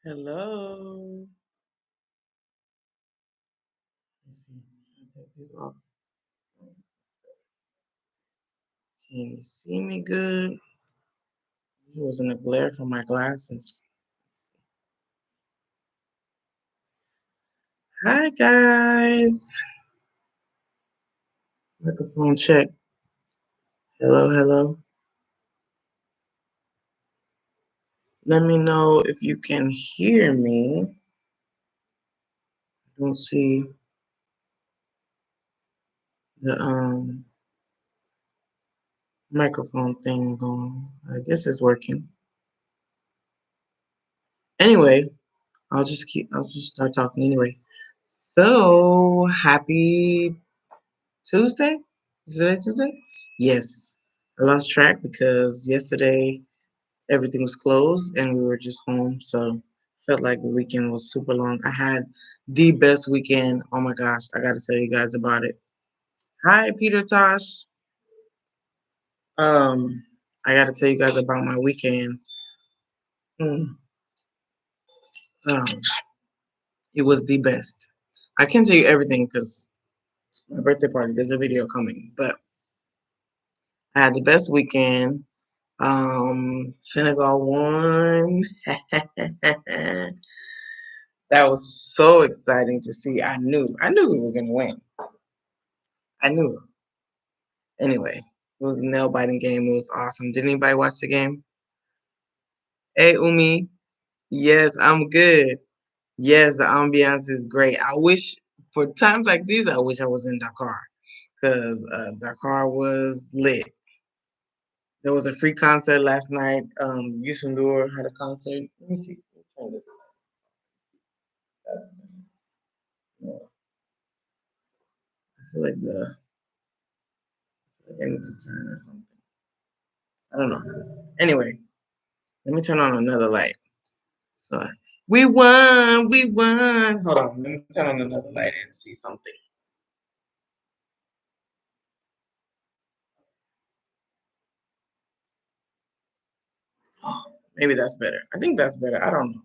Hello. Let's see. I'll take this off. Can you see me good? It was in the glare from my glasses. Hi guys. Microphone check. Hello, hello. Let me know if you can hear me. I don't see the microphone thing going. I guess it's working. Anyway, I'll just start talking anyway. So happy Tuesday? Is today Tuesday? Yes. I lost track because yesterday everything was closed and we were just home. So felt like the weekend was super long. I had the best weekend. Oh my gosh, I gotta tell you guys about it. Hi, Peter Tosh. Um, I gotta tell you guys about my weekend. Hmm. Um, it was the best. I can't tell you everything because it's my birthday party. There's a video coming, but I had the best weekend. Senegal won. That was so exciting to see. I knew we were gonna win. I knew. Anyway, it was a nail biting game. It was awesome. Did anybody watch the game? Hey, Umi. Yes, I'm good. Yes, the ambiance is great. I wish for times like these, I wish I was in Dakar because Dakar was lit. There was a free concert last night. Yusundur had a concert. Let me see. Let me turn this. That's, yeah, I feel like I need to turn or something. I don't know. Anyway, let me turn on another light. So we won, we won. Hold on, let me turn on another light and see something. Maybe that's better. I think that's better. I don't know.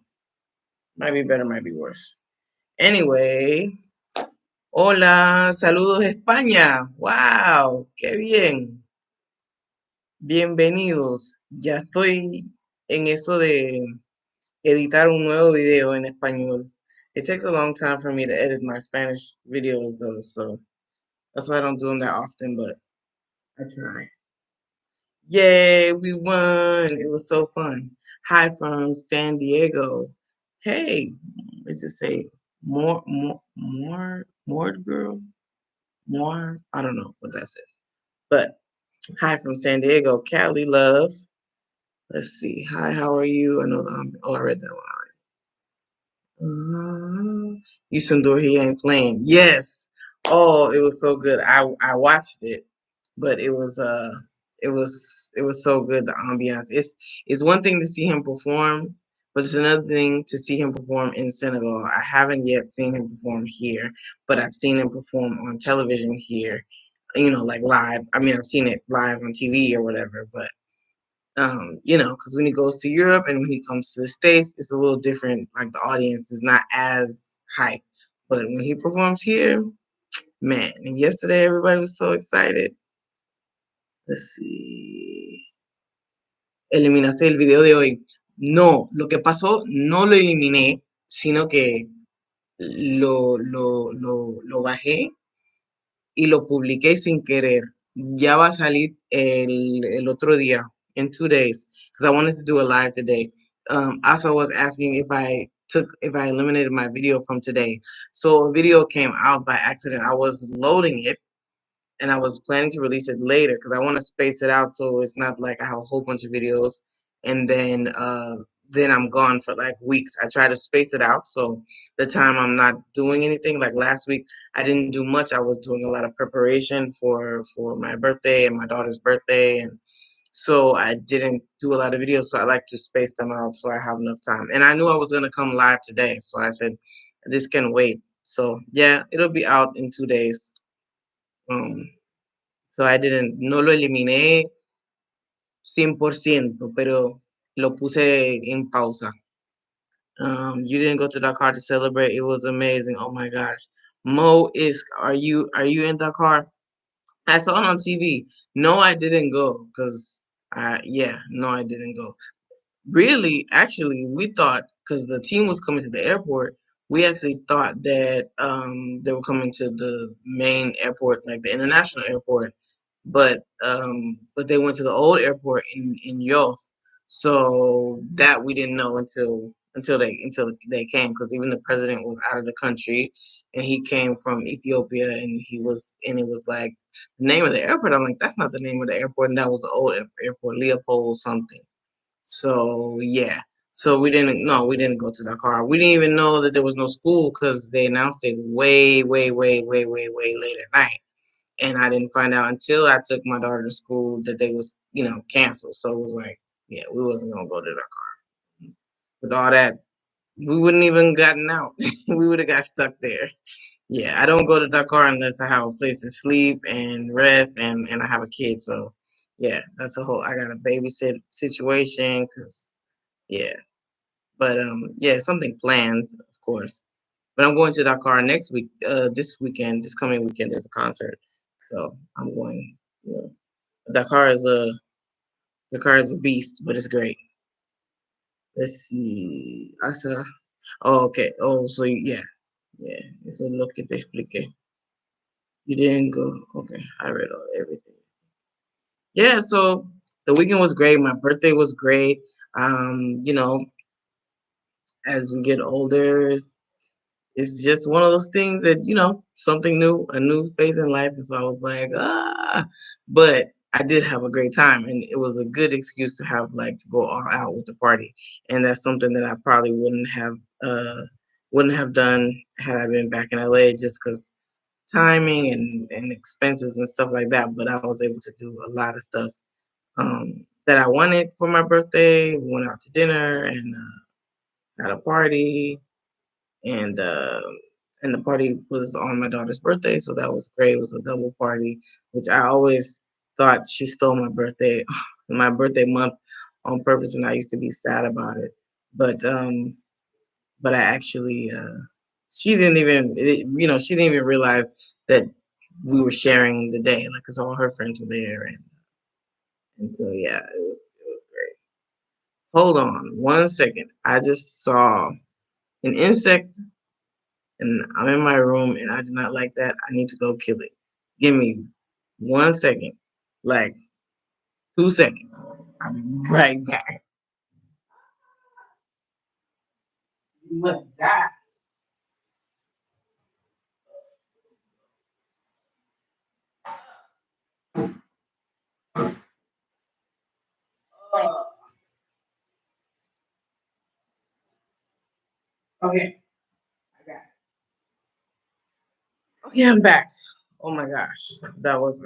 Might be better, might be worse. Anyway, hola, saludos España. Wow, qué bien. Bienvenidos. Ya estoy en eso de editar un nuevo video en español. It takes a long time for me to edit my Spanish videos though, so that's why I don't do them that often, but I try. Yay, we won. It was so fun. Hi from San Diego. Hey, let's just say more girl? More? I don't know what that says. But hi from San Diego. Cali love. Let's see. Hi, how are you? I know oh, I read that one. Yusundur, he ain't playing. Yes. Oh, it was so good. I watched it, but it was so good. The ambiance. It's one thing to see him perform, but it's another thing to see him perform in Senegal. I haven't yet seen him perform here, but I've seen him perform on television here. You know, like live. I mean, I've seen it live on TV or whatever, but because when he goes to Europe and when he comes to the States, it's a little different. Like the audience is not as hype. But when he performs here, man, and yesterday everybody was so excited. Let's see. Eliminaste el video de hoy. No, lo que pasó, no lo eliminé, sino que lo bajé y lo publiqué sin querer. Ya va a salir el otro día, in 2 days, because I wanted to do a live today. Asa was asking if I eliminated my video from today. So a video came out by accident. I was loading it and I was planning to release it later because I want to space it out so it's not like I have a whole bunch of videos and then I'm gone for like weeks. I try to space it out so the time I'm not doing anything. Like last week, I didn't do much. I was doing a lot of preparation for my birthday and my daughter's birthday, and so I didn't do a lot of videos. So I like to space them out so I have enough time. And I knew I was gonna come live today, so I said this can wait. So yeah, it'll be out in 2 days. Um, So I didn't, no lo eliminé 100%, pero lo puse en pausa. You didn't go to Dakar to celebrate. It was amazing. Oh my gosh. Mo is are you in Dakar? I saw it on TV. No, I didn't go because no, I didn't go. Really, actually, we thought because the team was coming to the airport, we actually thought that they were coming to the main airport, like the international airport, but they went to the old airport in Yoff. So that we didn't know until they came, because even the president was out of the country, and he came from Ethiopia, and it was like the name of the airport. I'm like, that's not the name of the airport, and that was the old airport, Leopold something. So yeah. So we didn't go to Dakar. We didn't even know that there was no school because they announced it way, way, way, way, way, way late at night. And I didn't find out until I took my daughter to school that they was, canceled. So it was like, yeah, we wasn't gonna go to Dakar. With all that, we wouldn't even gotten out. We would have got stuck there. Yeah, I don't go to Dakar unless I have a place to sleep and rest, and I have a kid. So yeah, that's a whole. I got a babysit situation because yeah, but yeah, something planned, of course. But I'm going to Dakar next week. This weekend, this coming weekend, there's a concert, so I'm going. You know, Dakar is a Dakar is a beast, but it's great. Let's see. I saw. Oh, okay. Oh, so yeah, yeah. It's a look que te expliqué. You didn't go. Okay, I read everything. Yeah, so the weekend was great. My birthday was great. You know, as we get older, it's just one of those things that, something new, a new phase in life. And so I was like, but I did have a great time, and it was a good excuse to have like to go all out with the party. And that's something that I probably wouldn't have done had I been back in LA, just because timing and expenses and stuff like that. But I was able to do a lot of stuff that I wanted for my birthday. We went out to dinner and had a party, and uh, and the party was on my daughter's birthday, so that was great. It was a double party, which I always thought she stole my birthday, my birthday month, on purpose, and I used to be sad about it. But but I actually, she didn't even, she didn't even realize that we were sharing the day, like, cause all her friends were there, and so yeah, it was great. Hold on one second. I just saw an insect and I'm in my room and I do not like that. I need to go kill it. Give me 1 second, like 2 seconds. I'll be right back. You must die. Oh, okay, I got it. Okay, I'm back. Oh my gosh, that was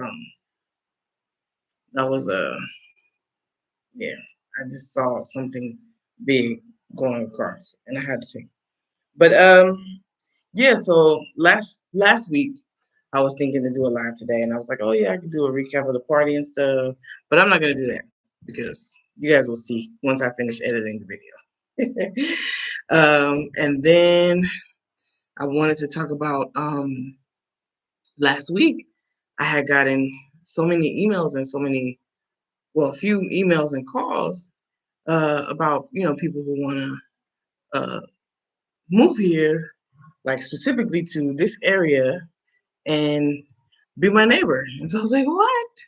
yeah. I just saw something big going across, and I had to take. But yeah. So last week I was thinking to do a live today, and I was like, oh yeah, I could do a recap of the party and stuff. But I'm not gonna do that because you guys will see once I finish editing the video. And then I wanted to talk about last week. I had gotten so many emails and a few emails and calls about people who want to move here, like specifically to this area and be my neighbor. And so I was like, what?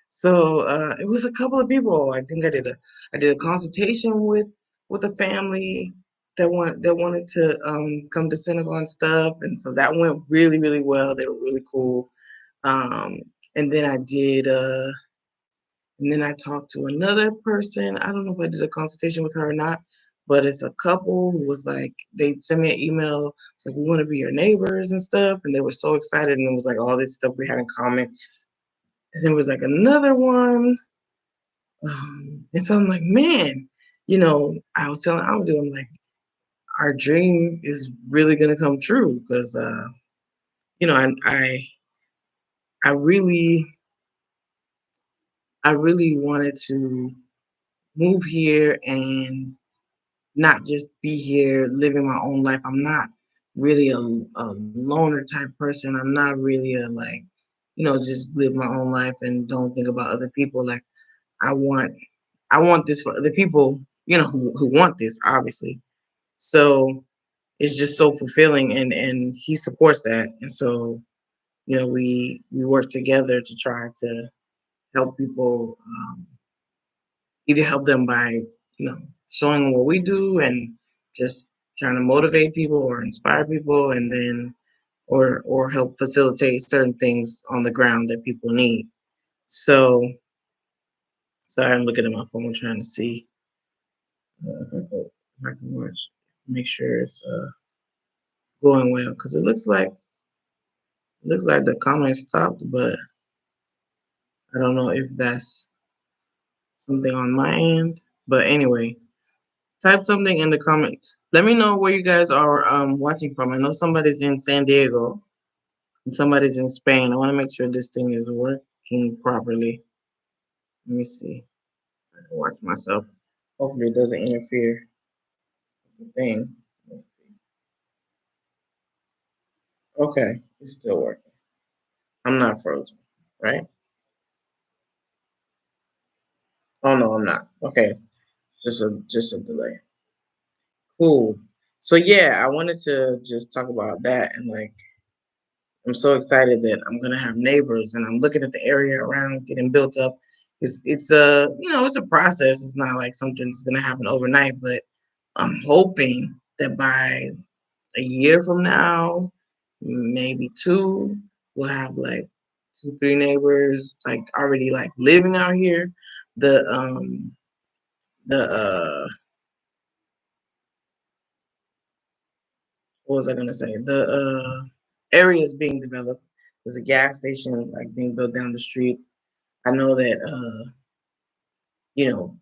So it was a couple of people. I think I did a consultation with a family that wanted to come to Senegal and stuff, and so that went really really well. They were really cool. Um, and then I talked to another person. I don't know if I did a consultation with her or not, but it's a couple who was like, they sent me an email like, we want to be your neighbors and stuff, and they were so excited, and it was like all this stuff we had in common. And there was like another one. And so I'm like, man, I was telling Aldo, I'm like, our dream is really gonna come true because you know, I really I really wanted to move here and not just be here living my own life. I'm not really a loner type person. I'm not really a like, just live my own life and don't think about other people. Like I want I want this for other people, who want this, obviously. So it's just so fulfilling, and he supports that. And so, we work together to try to help people, either help them by, showing them what we do and just trying to motivate people or inspire people, and then or help facilitate certain things on the ground that people need. So sorry, I'm looking at my phone trying to see, if I can watch, make sure it's going well, because it looks like the comment stopped, but I don't know if that's something on my end. But anyway, type something in the comment. Let me know where you guys are watching from. I know somebody's in San Diego and somebody's in Spain. I want to make sure this thing is working properly. Let me see. I can watch myself. Hopefully it doesn't interfere with the thing. Okay, it's still working. I'm not frozen, right? Oh no, I'm not. Okay, just a delay. Cool. So yeah, I wanted to just talk about that, and like I'm so excited that I'm gonna have neighbors, and I'm looking at the area around getting built up. It's a process. It's not like something that's gonna happen overnight, but I'm hoping that by a year from now, maybe two, we'll have like two, three neighbors like already like living out here. The what was I gonna say? The area is being developed. There's a gas station like being built down the street. I know that you know,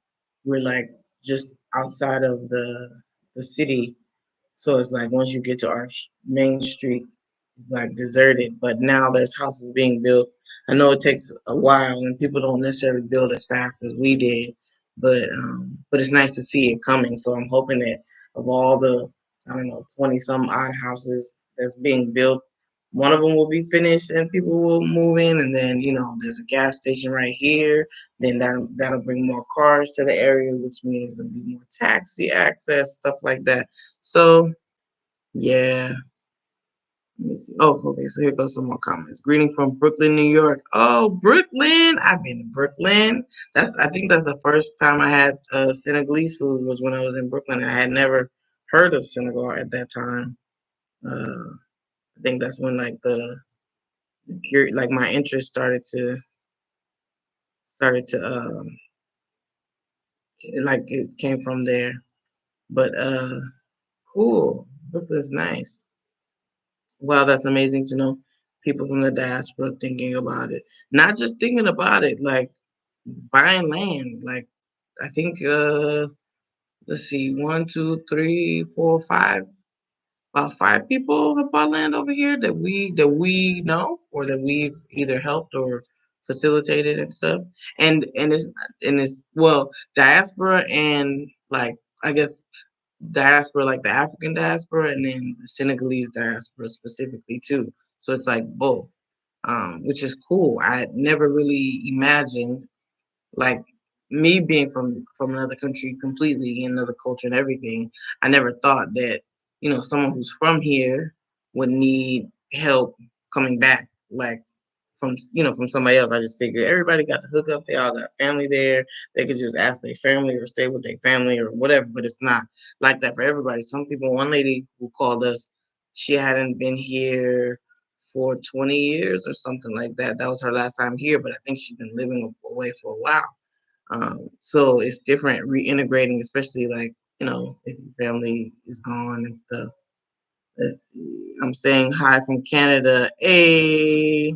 we're like just outside of the city, so it's like once you get to our main street, it's like deserted. But now there's houses being built. I know it takes a while, and people don't necessarily build as fast as we did, but it's nice to see it coming. So I'm hoping that of all the, I don't know, 20 some odd houses that's being built, one of them will be finished and people will move in. And then there's a gas station right here. Then that'll bring more cars to the area, which means there'll be more taxi access, stuff like that. So yeah. Let me see. Oh, okay. So here goes some more comments. Greeting from Brooklyn, New York. Oh, Brooklyn! I've been to Brooklyn. I think that's the first time I had Senegalese food was when I was in Brooklyn. I had never heard of Senegal at that time. I think that's when like like my interest started to like it came from there. But cool. Brooklyn's nice. Wow, that's amazing to know people from the diaspora thinking about it. Not just thinking about it, like buying land. Like I think let's see, one, two, three, four, five, about five people have bought land over here that we know or that we've either helped or facilitated and stuff. And it's well, diaspora and like I guess diaspora, like the African diaspora, and then the Senegalese diaspora specifically too. So it's like both, which is cool. I never really imagined, like me being from another country completely, another culture and everything. I never thought that someone who's from here would need help coming back, like from somebody else. I just figured everybody got the hookup. They all got family there. They could just ask their family or stay with their family or whatever. But it's not like that for everybody. Some people. One lady who called us, she hadn't been here for 20 years or something like that. That was her last time here, but I think she's been living away for a while. So it's different reintegrating, especially like if your family is gone and stuff. Let's see. I'm saying hi from Canada. Hey,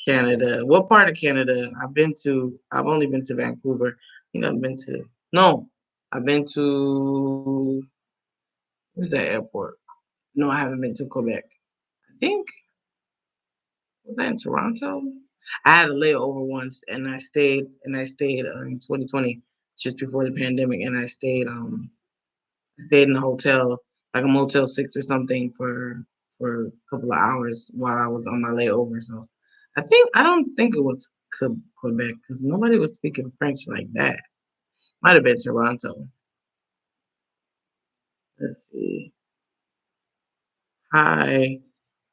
Canada. What part of Canada? I've only been to Vancouver. I think I've been to. No, I've been to. Where's that airport? No, I haven't been to Quebec. I think was that in Toronto? I had a layover once, and I stayed in 2020, just before the pandemic, and I stayed. I stayed in a hotel, like a Motel 6 or something, for a couple of hours while I was on my layover. So I don't think it was Quebec because nobody was speaking French like that. Might have been Toronto. Let's see. Hi,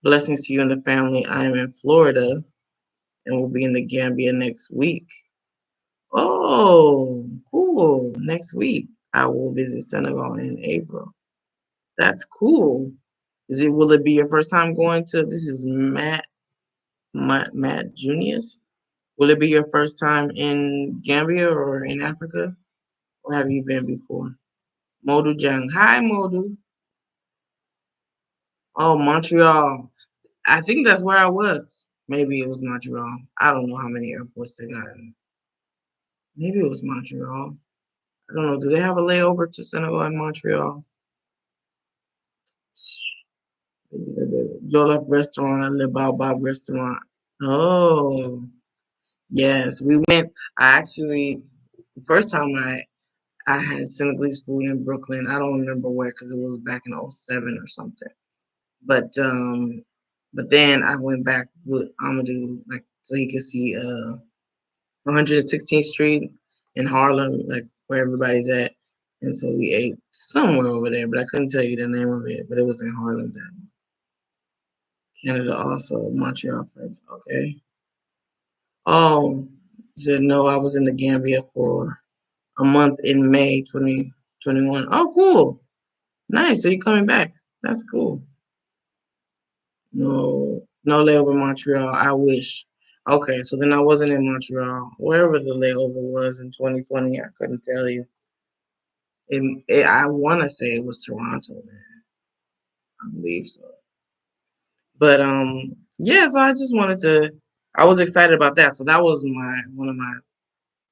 blessings to you and the family. I am in Florida and will be in the Gambia next week. Oh, cool. Next week, I will visit Senegal in April. That's cool. Will it be your first time going to, this is Matt Junius? Will it be your first time in Gambia or in Africa? Or have you been before? Modu Jang. Hi, Modu. Oh, Montreal. I think that's where I was. Maybe it was Montreal. I don't know how many airports they got. Maybe it was Montreal. I don't know. Do they have a layover to Senegal and Montreal? Jollof restaurant, Le Baobab restaurant. Oh, yes. We went. I actually, the first time I had Senegalese food in Brooklyn. I don't remember where because it was back in '07 or something. But but then I went back with Amadou, like so he could see 116th Street in Harlem, like where everybody's at. And so we ate somewhere over there, but I couldn't tell you the name of it. But it was in Harlem. Then Canada also, Montreal French. Okay. Oh, said no. I was in the Gambia for a month in May 2021. Oh, cool. Nice. So you're coming back. That's cool. No layover in Montreal. I wish. Okay, so then I wasn't in Montreal. Wherever the layover was in 2020, I couldn't tell you. I want to say it was Toronto, man. I believe so. But yeah. So I just wanted to. I was excited about that. So that was my one of my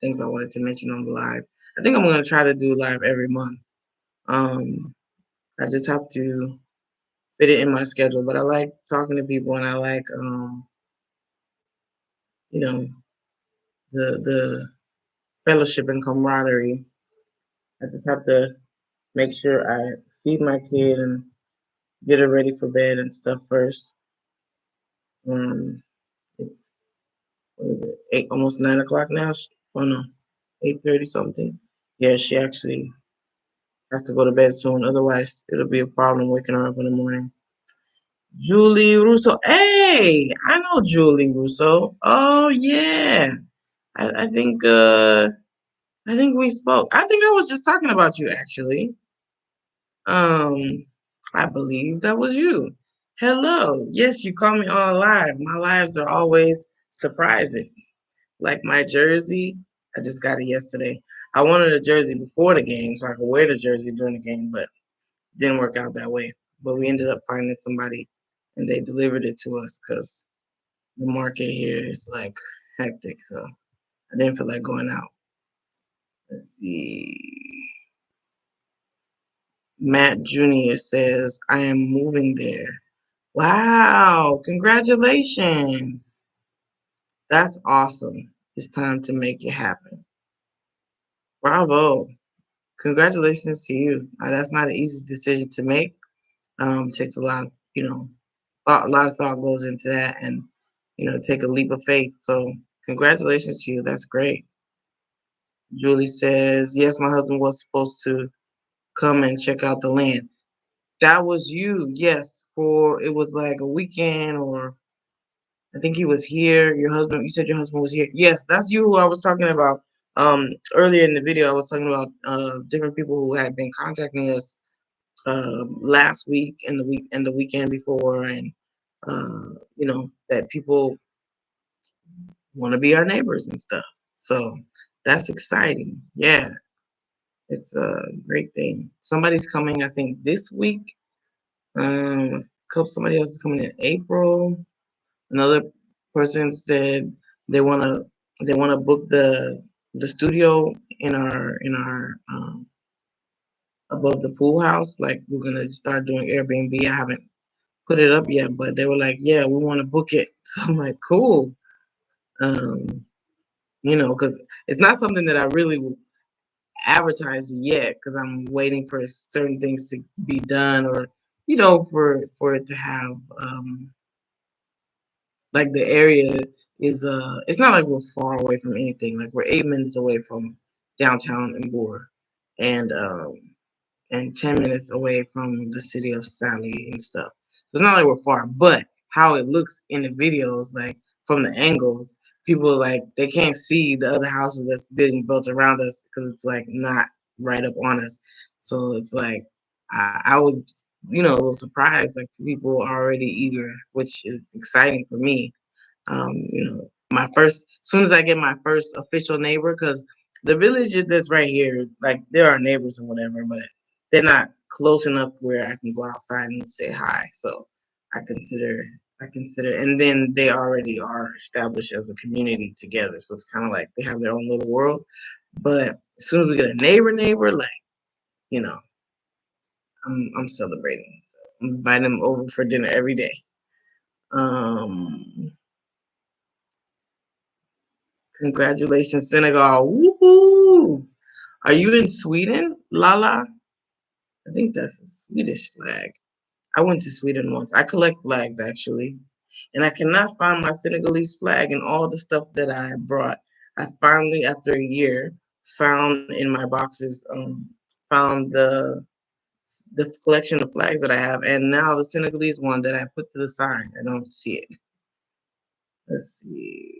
things I wanted to mention on the live. I think I'm gonna try to do live every month. Um, I just have to fit it in my schedule. But I like talking to people, and I like you know the fellowship and camaraderie. I just have to make sure I feed my kid and get her ready for bed and stuff first. It's what is it? Almost 9 o'clock now. Oh no, 8:30 something. Yeah, she actually has to go to bed soon. Otherwise, it'll be a problem waking her up in the morning. Julie Russo. Hey, I know Julie Russo. Oh yeah. I I think we spoke. I think I was just talking about you actually. Um, I believe that was you. Hello. Yes, you call me on live. My lives are always surprises. Like my jersey, I just got it yesterday. I wanted a jersey before the game so I could wear the jersey during the game, but didn't work out that way. But we ended up finding somebody and they delivered it to us because the market here is like hectic. So I didn't feel like going out. Let's see. Matt Jr. says, I am moving there. Wow, congratulations. That's awesome. It's time to make it happen. Bravo. Congratulations to you. That's not an easy decision to make. It takes a lot, a lot of thought goes into that and, take a leap of faith. So congratulations to you. That's great. Julie says, yes, my husband was supposed to come and check out the land. That was you. Yes. It was like a weekend or I think he was here. You said your husband was here. Yes, that's you who I was talking about. Earlier in the video, I was talking about different people who had been contacting us last week and the weekend before, and that people want to be our neighbors and stuff. So that's exciting. Yeah, it's a great thing. Somebody's coming, I think, this week. Somebody else is coming in April. Another person said they wanna book the studio in our above the pool house. Like we're gonna start doing Airbnb. I haven't put it up yet, but they were like, yeah, we want to book it. So I'm like, cool. Because it's not something that I really advertised it yet because I'm waiting for certain things to be done, or for it to have like the area is it's not like we're far away from anything. Like we're 8 minutes away from downtown Ngor, and 10 minutes away from the city of Sally and stuff. So it's not like we're far, but how it looks in the videos, like from the angles, people like they can't see the other houses that's being built around us because it's like not right up on us. So it's like I would, a little surprised, like people are already eager, which is exciting for me. My first, as soon as I get my first official neighbor, because the village that's right here, like there are neighbors or whatever, but they're not close enough where I can go outside and say hi. So I consider, and then they already are established as a community together. So it's kind of like they have their own little world. But as soon as we get a neighbor, like, you know, I'm celebrating. So I'm inviting them over for dinner every day. Um, Congratulations, Senegal. Woohoo! Are you in Sweden, Lala? I think that's a Swedish flag. I went to Sweden once. I collect flags actually. And I cannot find my Senegalese flag and all the stuff that I brought. I finally, after a year, found in my boxes, found the collection of flags that I have, and now the Senegalese one that I put to the side. I don't see it. Let's see.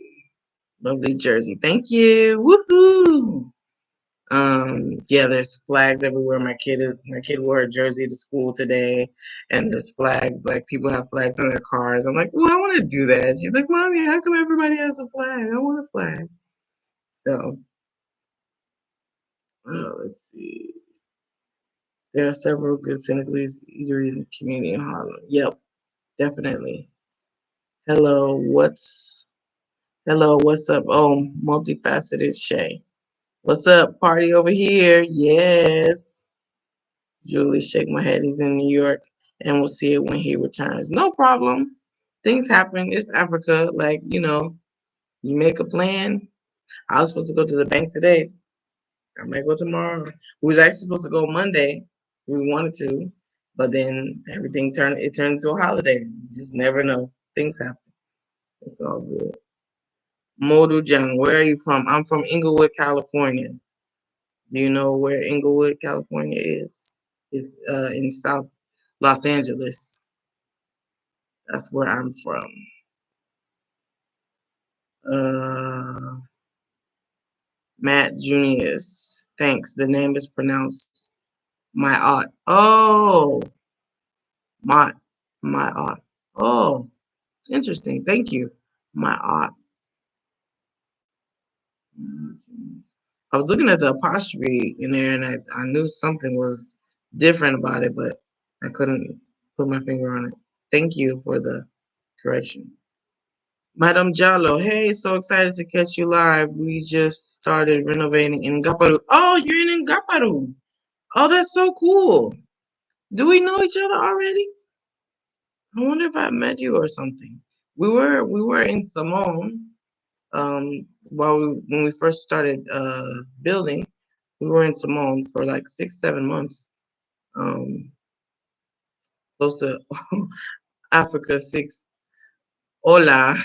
Lovely jersey. Thank you. Woohoo! Yeah, there's flags everywhere. My kid wore a jersey to school today, and there's flags. Like people have flags on their cars. I'm like, well, I want to do that. She's like, Mommy, how come everybody has a flag? I want a flag. So, let's see. There are several good Senegalese eateries in the community in Harlem. Yep, definitely. Hello, what's up? Oh, multifaceted Shay. What's up? Party over here. Yes. Julie, shake my head. He's in New York, and we'll see it when he returns. No problem. Things happen. It's Africa. Like, you make a plan. I was supposed to go to the bank today. I might go tomorrow. We was actually supposed to go Monday. We wanted to, but then everything turned into a holiday. You just never know. Things happen. It's all good. Modu Jung, where are you from? I'm from Inglewood, California. Do you know where Inglewood, California is? It's in South Los Angeles. That's where I'm from. Uh, Matt Junius. Thanks. The name is pronounced my aunt. Oh, my my aunt. Oh, interesting. Thank you. My aunt. I was looking at the apostrophe in there, and I knew something was different about it, but I couldn't put my finger on it. Thank you for the correction. Madam Jallo, hey, so excited to catch you live. We just started renovating in Ngaparu. Oh, you're in Ngaparu. Oh, that's so cool. Do we know each other already? I wonder if I met you or something. We were in Simone, when we first started building. We were in Simone for like 6, 7 months. Um, close to Africa 6. Hola.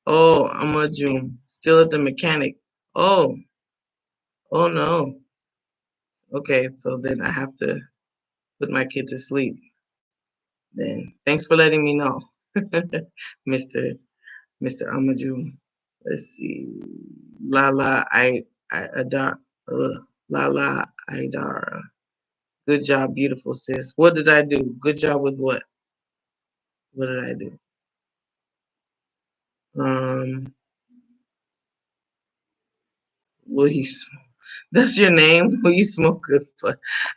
Oh, I'm a June. Still at the mechanic. Oh, oh no. Okay, so then I have to put my kid to sleep. Then thanks for letting me know, Mr. Amaju. Let's see. Lala I Adar Lala Idara. Good job, beautiful sis. What did I do? Good job with what? What did I do? Um, will you? That's your name. Will you smoke good?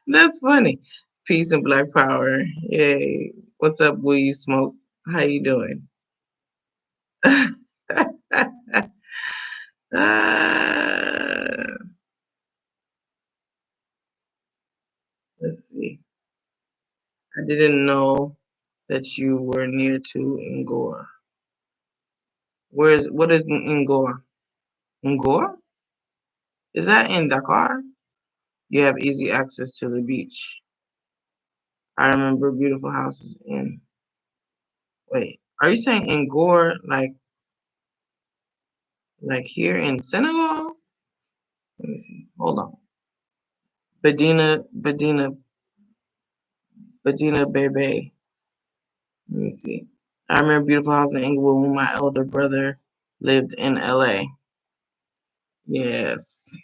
That's funny. Peace and Black Power. Yay! What's up? Will you smoke? How you doing? Ah, let's see. I didn't know that you were near to Ngor. What is Ngor? Ngor? Is that in Dakar? You have easy access to the beach. I remember beautiful houses in. Wait, are you saying in Gore, like here in Senegal? Let me see. Hold on. Bedina Bebe. Let me see. I remember beautiful house in Inglewood when my elder brother lived in LA. Yes.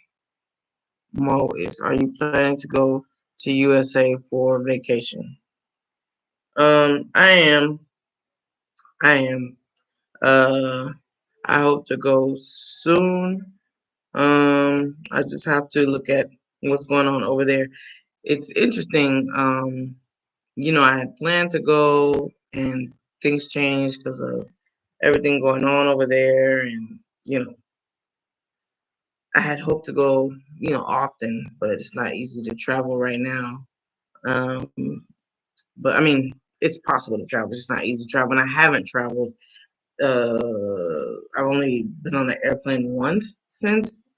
Mo is. Are you planning to go to USA for vacation? I am. I am. Uh, I hope to go soon. I just have to look at what's going on over there. It's interesting. I had planned to go and things changed because of everything going on over there. And, I had hoped to go, often, but it's not easy to travel right now. Um, but I mean, it's possible to travel. It's just not easy to travel. And I haven't traveled. I've only been on an airplane once since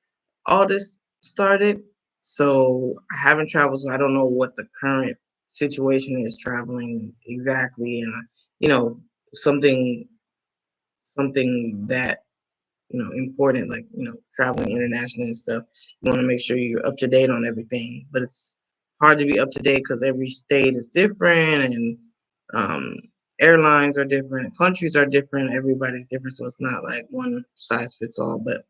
all this started. So I haven't traveled, so I don't know what the current situation is traveling exactly. And you know, something something that important, like traveling internationally and stuff. You want to make sure you're up to date on everything, but it's hard to be up to date because every state is different, and um, airlines are different, countries are different, everybody's different, so it's not like one size fits all. But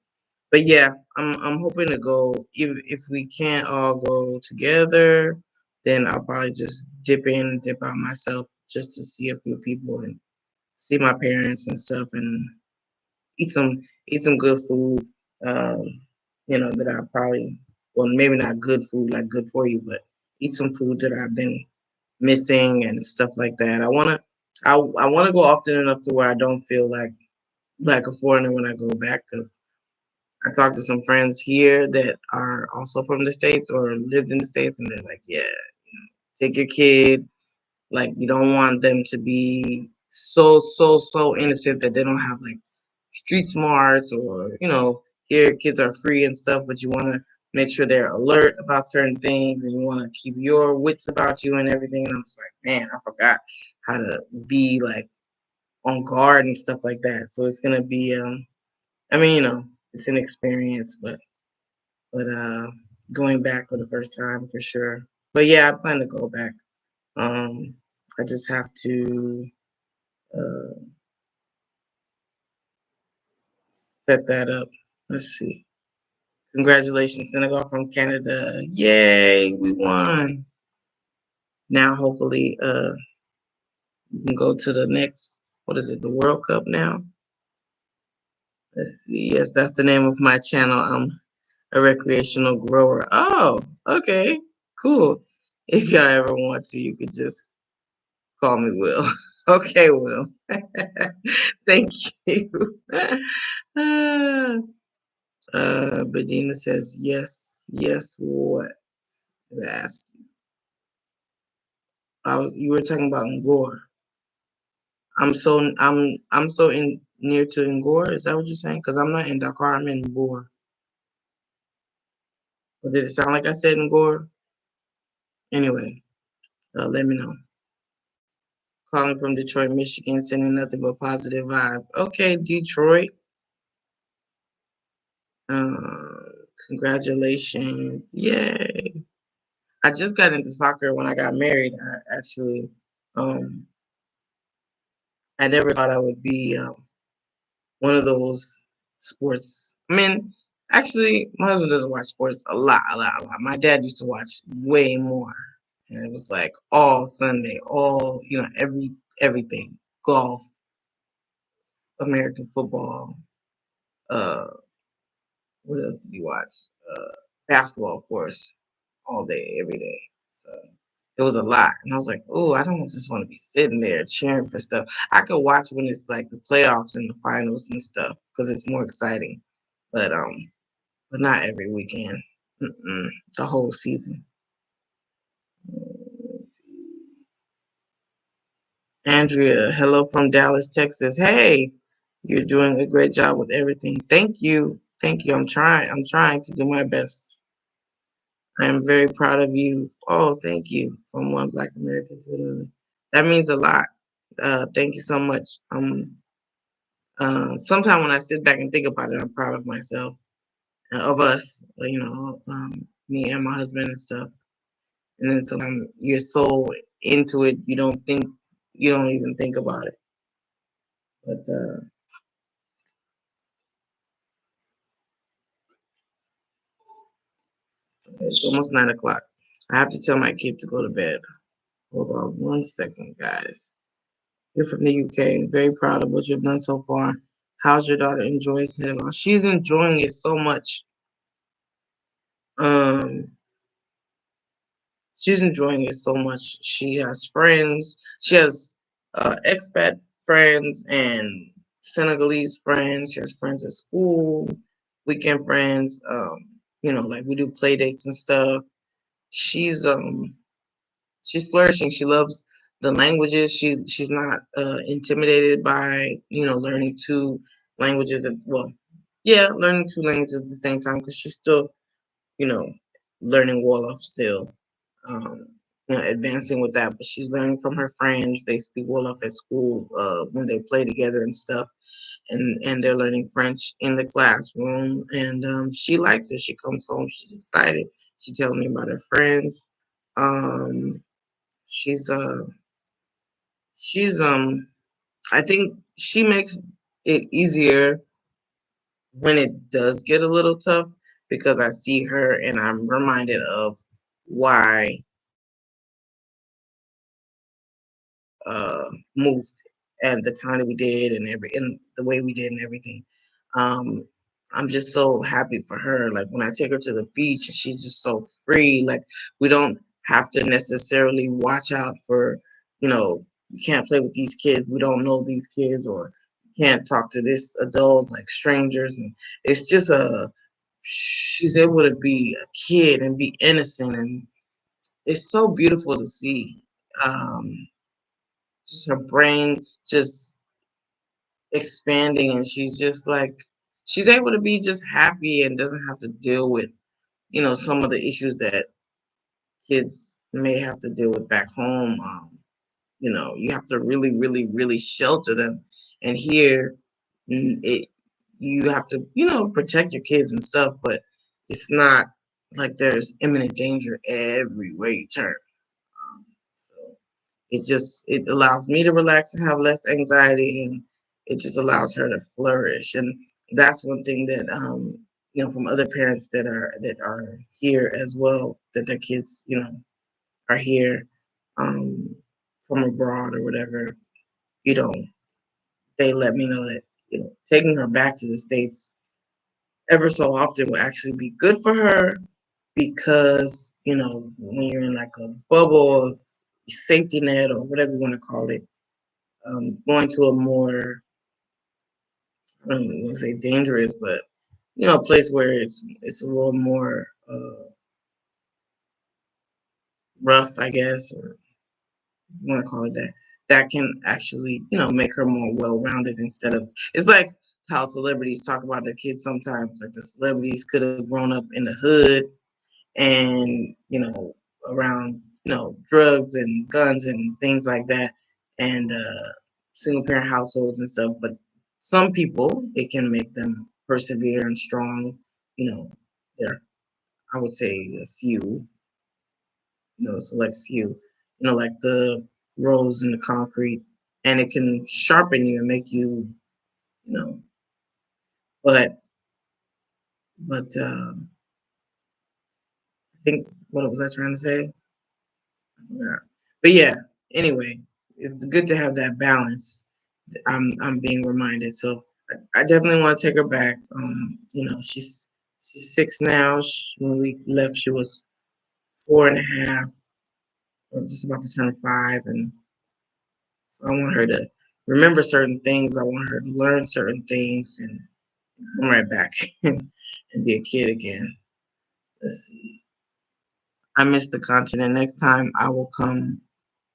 yeah, I'm hoping to go. If we can't all go together, then I'll probably just dip in, dip out myself, just to see a few people and see my parents and stuff, and eat some eat some good food. Um, that I probably, well, maybe not good food like good for you, but eat some food that I've been missing and stuff like that. I wanna go often enough to where I don't feel like a foreigner when I go back, because I talked to some friends here that are also from the States or lived in the States, and they're like, yeah, take your kid. Like, you don't want them to be so innocent that they don't have like street smarts, or, here kids are free and stuff, but you want to make sure they're alert about certain things, and you want to keep your wits about you and everything. And I'm just like, man, I forgot how to be like on guard and stuff like that. So it's going to be, I mean, it's an experience, but going back for the first time for sure. But yeah, I plan to go back. Um, I just have to uh, set that up. Let's see. Congratulations, Senegal from Canada! Yay, we won. Now, hopefully, we can go to the next. What is it? The World Cup now. Let's see. Yes, that's the name of my channel. I'm a recreational grower. Oh, okay, cool. If y'all ever want to, you could just call me Will. Okay, Will. Thank you. Bedina says yes. Yes, what? I asked you. You were talking about Ngor. I'm so in near to Ngor. Is that what you're saying? Because I'm not in Dakar. I'm in Ngor. Or did it sound like I said Ngor? Anyway, let me know. Calling from Detroit, Michigan, sending nothing but positive vibes. Okay, Detroit. Uh, Congratulations. Yay. I just got into soccer when I got married. Um, I never thought I would be one of those sports. I mean, actually, my husband doesn't watch sports a lot, a lot, a lot. My dad used to watch way more, and it was like all Sunday, all everything, golf, American football. Uh, what else did you watch? Uh, Basketball, of course, all day, every day. So it was a lot, and I was like, "Oh, I don't just want to be sitting there cheering for stuff. I could watch when it's like the playoffs and the finals and stuff because it's more exciting, but not every weekend. The whole season." Andrea, hello from Dallas, Texas. Hey, you're doing a great job with everything. Thank you. Thank you. I'm trying to do my best. I am very proud of you. Oh, thank you. From one Black American to another. That means a lot. Thank you so much. Sometimes when I sit back and think about it, I'm proud of myself, of us, me and my husband and stuff. And then sometimes you're so into it, you don't even think about it. But it's almost 9 o'clock. I have to tell my kid to go to bed. Hold on 1 second, guys. You're from the UK. Very proud of what you've done so far. How's your daughter enjoying it? Oh, she's enjoying it so much. Um, she's enjoying it so much. She has friends. She has expat friends and Senegalese friends. She has friends at school, weekend friends. Like we do play dates and stuff. She's um she's flourishing. She loves the languages. She's not intimidated by learning two languages. Well, yeah, learning two languages at the same time because she's still you know learning Wolof still. Um, advancing with that, but she's learning from her friends. They speak Wolof at school when they play together and stuff, and they're learning French in the classroom. And she likes it. She comes home, she's excited. She tells me about her friends. Um, she's she's I think she makes it easier when it does get a little tough because I see her and I'm reminded of why moved and the time that we did and the way we did and everything. Um, I'm just so happy for her. Like when I take her to the beach, she's just so free. Like we don't have to necessarily watch out for, you can't play with these kids. We don't know these kids, or you can't talk to this adult like strangers. And it's just she's able to be a kid and be innocent, and it's so beautiful to see. Um, just her brain just expanding, and she's just like she's able to be just happy and doesn't have to deal with some of the issues that kids may have to deal with back home. You have to really really really shelter them, and here it you have to protect your kids and stuff, but it's not like there's imminent danger everywhere you turn. So it allows me to relax and have less anxiety, and it just allows her to flourish. And that's one thing that from other parents that are here as well, that their kids are here um from abroad or whatever. You know, they let me know that taking her back to the States ever so often will actually be good for her, because when you're in like a bubble, safety net, or whatever you want to call it, going to a more, I don't want to say dangerous, but a place where it's a little more rough, I guess, or you want to call it that. That can actually make her more well-rounded, instead of, it's like how celebrities talk about their kids sometimes. Like the celebrities could have grown up in the hood and around drugs and guns and things like that, and single parent households and stuff. But some people, it can make them persevere and strong. There, I would say a few, select few, like the rose in the concrete, and it can sharpen you and make you, you know but I think, what was I trying to say? Yeah. But yeah, anyway, it's good to have that balance. I'm being reminded. So I definitely want to take her back. She's 6 now. When we left, she was 4.5, or just about to turn 5, and so I want her to remember certain things. I want her to learn certain things and come right back and be a kid again. Let's see. I missed the continent. Next time I will come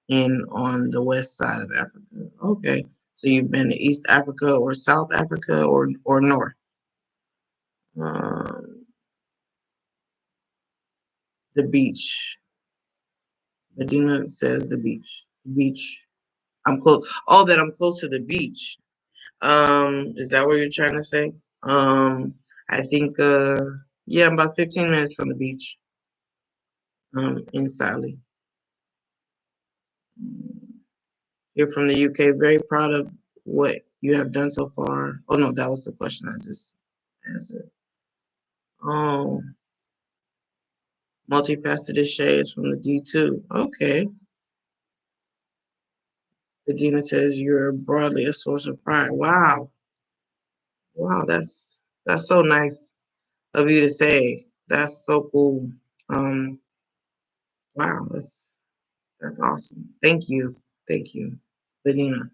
in on the west side of Africa. Okay. So you've been to East Africa or South Africa or North. Um, the beach. Medina says the beach. Beach. I'm close. Oh, that I'm close to the beach. Is that what you're trying to say? I think yeah, I'm about 15 minutes from the beach. In Sally. You're from the UK. Very proud of what you have done so far. Oh no, that was the question I just answered. Oh, multifaceted shades from the D2. Okay. Adina says you're broadly a source of pride. Wow. Wow, that's so nice of you to say. That's so cool. Um, wow, that's awesome. Thank you. Thank you, Adina.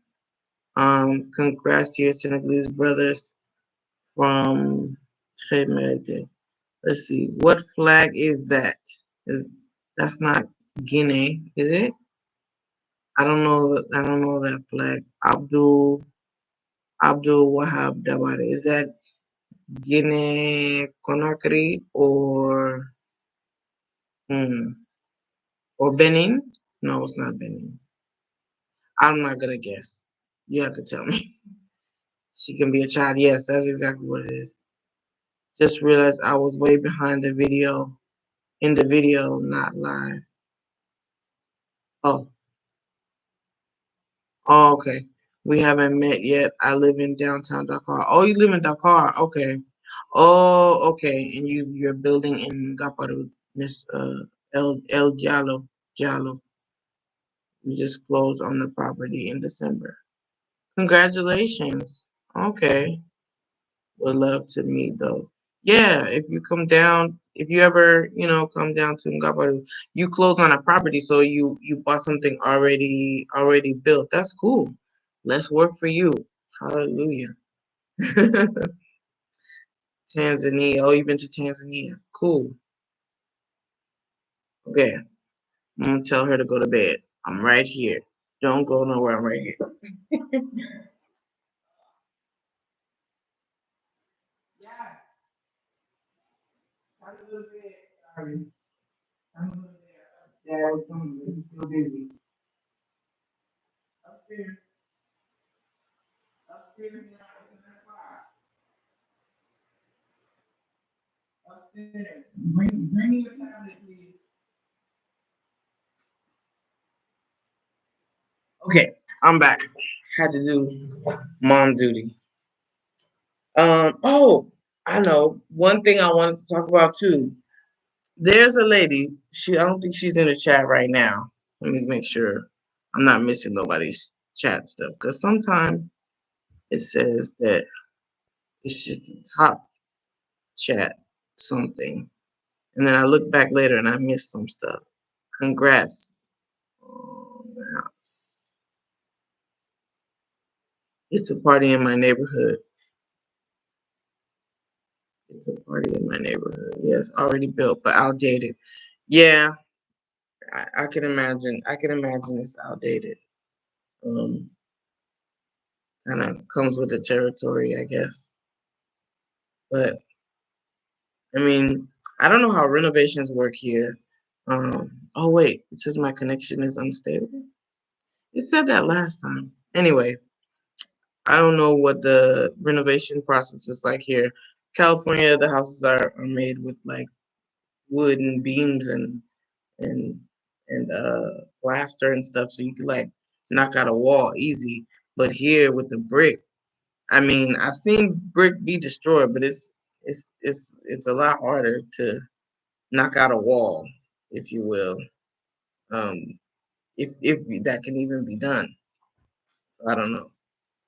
Congrats to your Senegalese brothers from Khemede. Let's see. What flag is that? Is that's not Guinea, is it? I don't know that flag. Abdul Wahab Dabari. Is that Guinea Conakry hmm, or Benin? No, it's not Benin. I'm not gonna guess. You have to tell me. She can be a child. Yes, that's exactly what it is. Just realized I was way behind the video in the video, not live. Oh, oh, okay. We haven't met yet. I live in downtown Dakar. Oh, you live in Dakar. Okay. Oh, okay. And you're building in Gaparu, Miss El Jallo. You just closed on the property in December. Congratulations. Okay. Would love to meet though. Yeah, if you come down, if you ever, come down to Ngaparu, you close on a property, so you bought something already built. That's cool. Let's work for you. Hallelujah. Tanzania. Oh, you've been to Tanzania. Cool. Okay. I'm gonna tell her to go to bed. I'm right here. Don't go nowhere. I'm right here. Yeah. I'm a little bit sorry. I'm a little bit. Yeah, I was coming. He's still busy. Upstairs. Upstairs now. It's 9 o'clock. Upstairs. Bring me your tablet, please. Okay, I'm back. Had to do mom duty. Oh, I know. One thing I wanted to talk about too. There's a lady. I don't think she's in the chat right now. Let me make sure I'm not missing nobody's chat stuff. Because sometimes it says that it's just the top chat something. And then I look back later and I missed some stuff. Congrats. Oh, it's a party in my neighborhood. It's a party in my neighborhood. Yes, already built, but outdated. Yeah, I can imagine. I can imagine it's outdated. Um, Kind of comes with the territory, I guess. But I mean, I don't know how renovations work here. Oh wait, it says my connection is unstable. It said that last time. Anyway, I don't know what the renovation process is like here. California, the houses are made with like wood and beams and plaster and stuff, so you can like knock out a wall easy. But here with the brick, I mean, I've seen brick be destroyed, but it's a lot harder to knock out a wall, if you will. Um, if that can even be done, I don't know.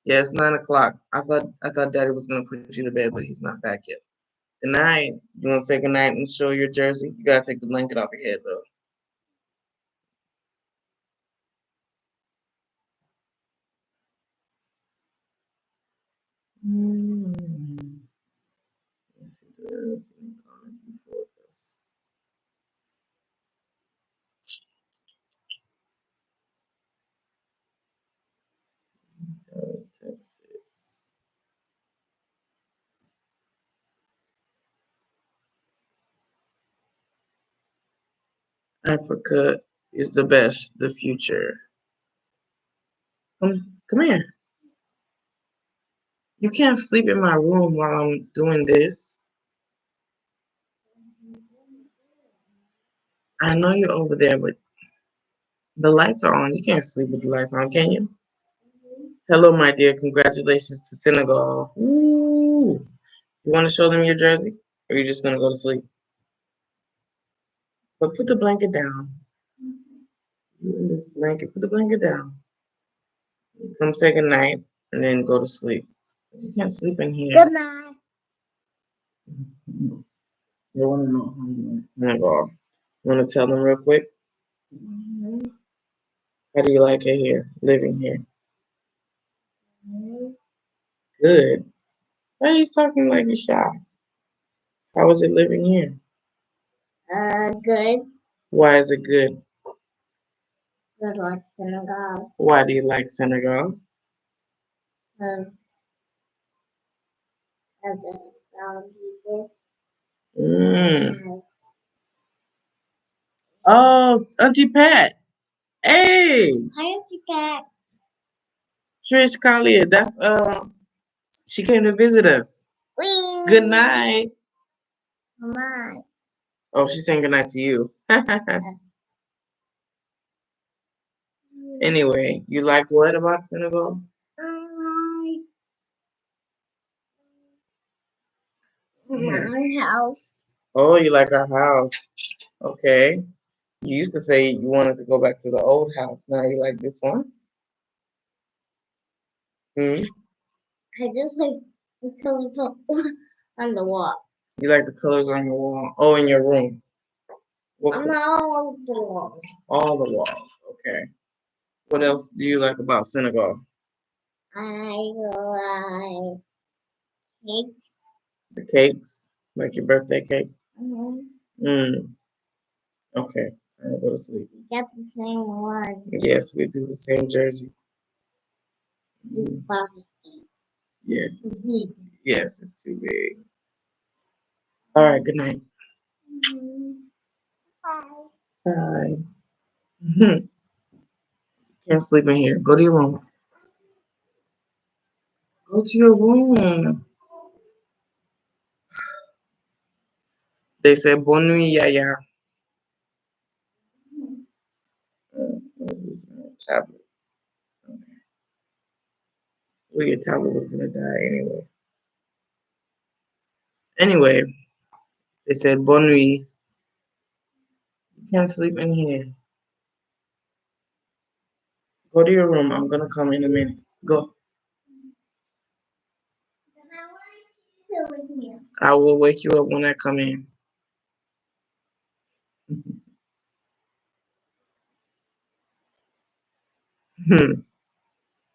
Yeah, it's 9 o'clock. I thought Daddy was gonna put you to bed, but he's not back yet. Good night. You want to say good night and show your jersey? You gotta take the blanket off your head though. Let's see. Let's see comments before this. Texas. Africa is the best, the future. Come here. You can't sleep in my room while I'm doing this. I know you're over there, but the lights are on. You can't sleep with the lights on, can you? Hello, my dear. Congratulations to Senegal. Ooh. You want to show them your jersey? Or are you just going to go to sleep? But put the blanket down. You in this blanket. Put the blanket down. Come say good night and then go to sleep. You can't sleep in here. Good night. You want to know how you doing? Senegal. You want to tell them real quick? How do you like it here, living here? Good. Why are you talking like you're shy? How is it living here? Good. Why is it good? Good like Senegal. Why do you like Senegal? Because as a brown people. Mm. Oh, Auntie Pat. Hey, Hi, Auntie Pat. Trish Collier. That's she came to visit us. Good night. Good night. Oh, she's saying good night to you. Anyway, you like what about Senegal? My house. Oh, you like our house. Okay. You used to say you wanted to go back to the old house. Now you like this one? Hmm? I just like the colors on the wall. You like the colors on your wall? Oh, in your room. What On color? all the walls. All the walls. Okay. What else do you like about Senegal? I like cakes. The cakes, like your birthday cake. Mm-hmm. Mm. Okay. I'm gonna go to sleep. We got the same one. Yes, we do the same jersey. This box cake. Yes. This is big. Yes, it's too big. All right. Good night. Bye. Bye. Can't sleep in here. Go to your room. Go to your room. They said bonne nuit, Yaya. What is this tablet? Okay. Well, your tablet was gonna die anyway. Anyway, they said bonne nuit. You can't sleep in here. Go to your room. I'm gonna come in a minute. Go. I will wake you up when I come in.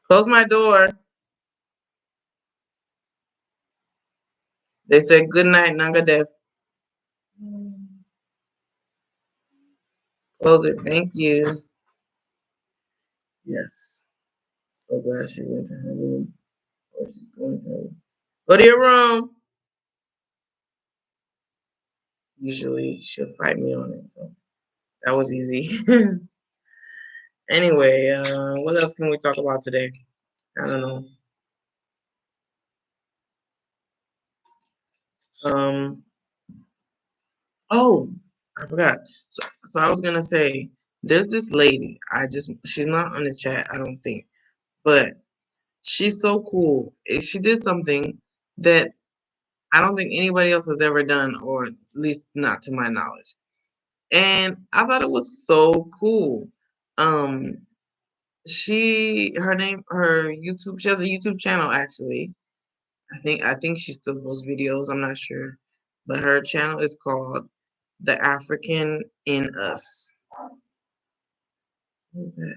Close my door. They said good night, Nangadef. Close it. Thank you. Yes. So glad she went to her room. Or she's going to her room. Go to your room. Usually she'll fight me on it, so that was easy. Anyway, what else can we talk about today? I don't know. Oh, I forgot. So I was gonna say, there's this lady. She's not on the chat, I don't think, but she's so cool. She did something that I don't think anybody else has ever done, or at least not to my knowledge. And I thought it was so cool. Um, her YouTube, she has a YouTube channel actually. I think she still posts videos, I'm not sure. But her channel is called The African in Us. What is that?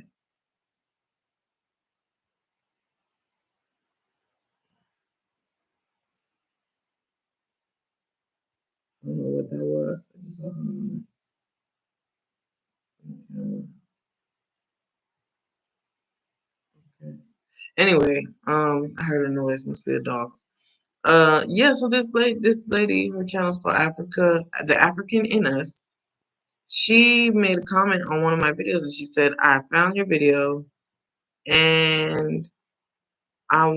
I don't know what that was. I just saw something on the camera. Okay. Anyway, I heard a noise, must be the dogs. Yeah, so this lady, her channel's called The African in Us. she made a comment on one of my videos and she said, I found your video and I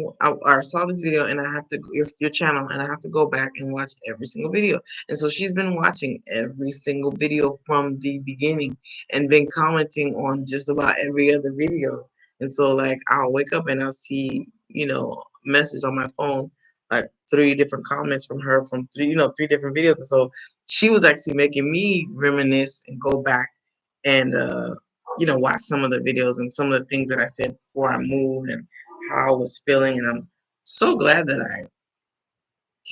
saw this video and I have to your channel and I have to go back and watch every single video. And so she's been watching every single video from the beginning and been commenting on just about every other video. And so like I'll wake up and I'll see, message on my phone, like 3 different comments from her from 3 different videos. And so she was actually making me reminisce and go back and watch some of the videos and some of the things that I said before I moved and how I was feeling, and I'm so glad that I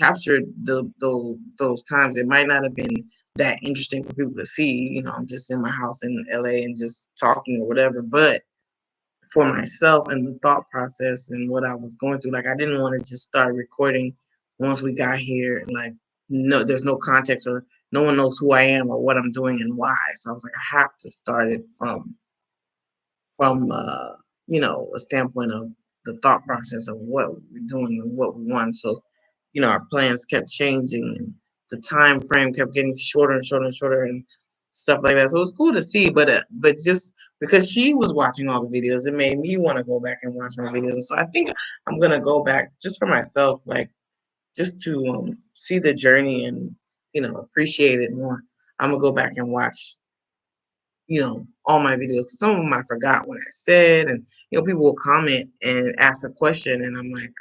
captured those times. It might not have been that interesting for people to see. I'm just in my house in LA and just talking or whatever, but for myself and the thought process and what I was going through, like I didn't want to just start recording once we got here and like no, there's no context or no one knows who I am or what I'm doing and why. So I was like, I have to start it from a standpoint of the thought process of what we're doing and what we want. So, our plans kept changing and the time frame kept getting shorter and shorter and shorter and stuff like that. So it was cool to see, but just because she was watching all the videos, it made me want to go back and watch my videos. And so I think I'm gonna go back just for myself, like just to see the journey and appreciate it more. I'm gonna go back and watch all my videos. Some of them I forgot what I said, and people will comment and ask a question, and I'm like,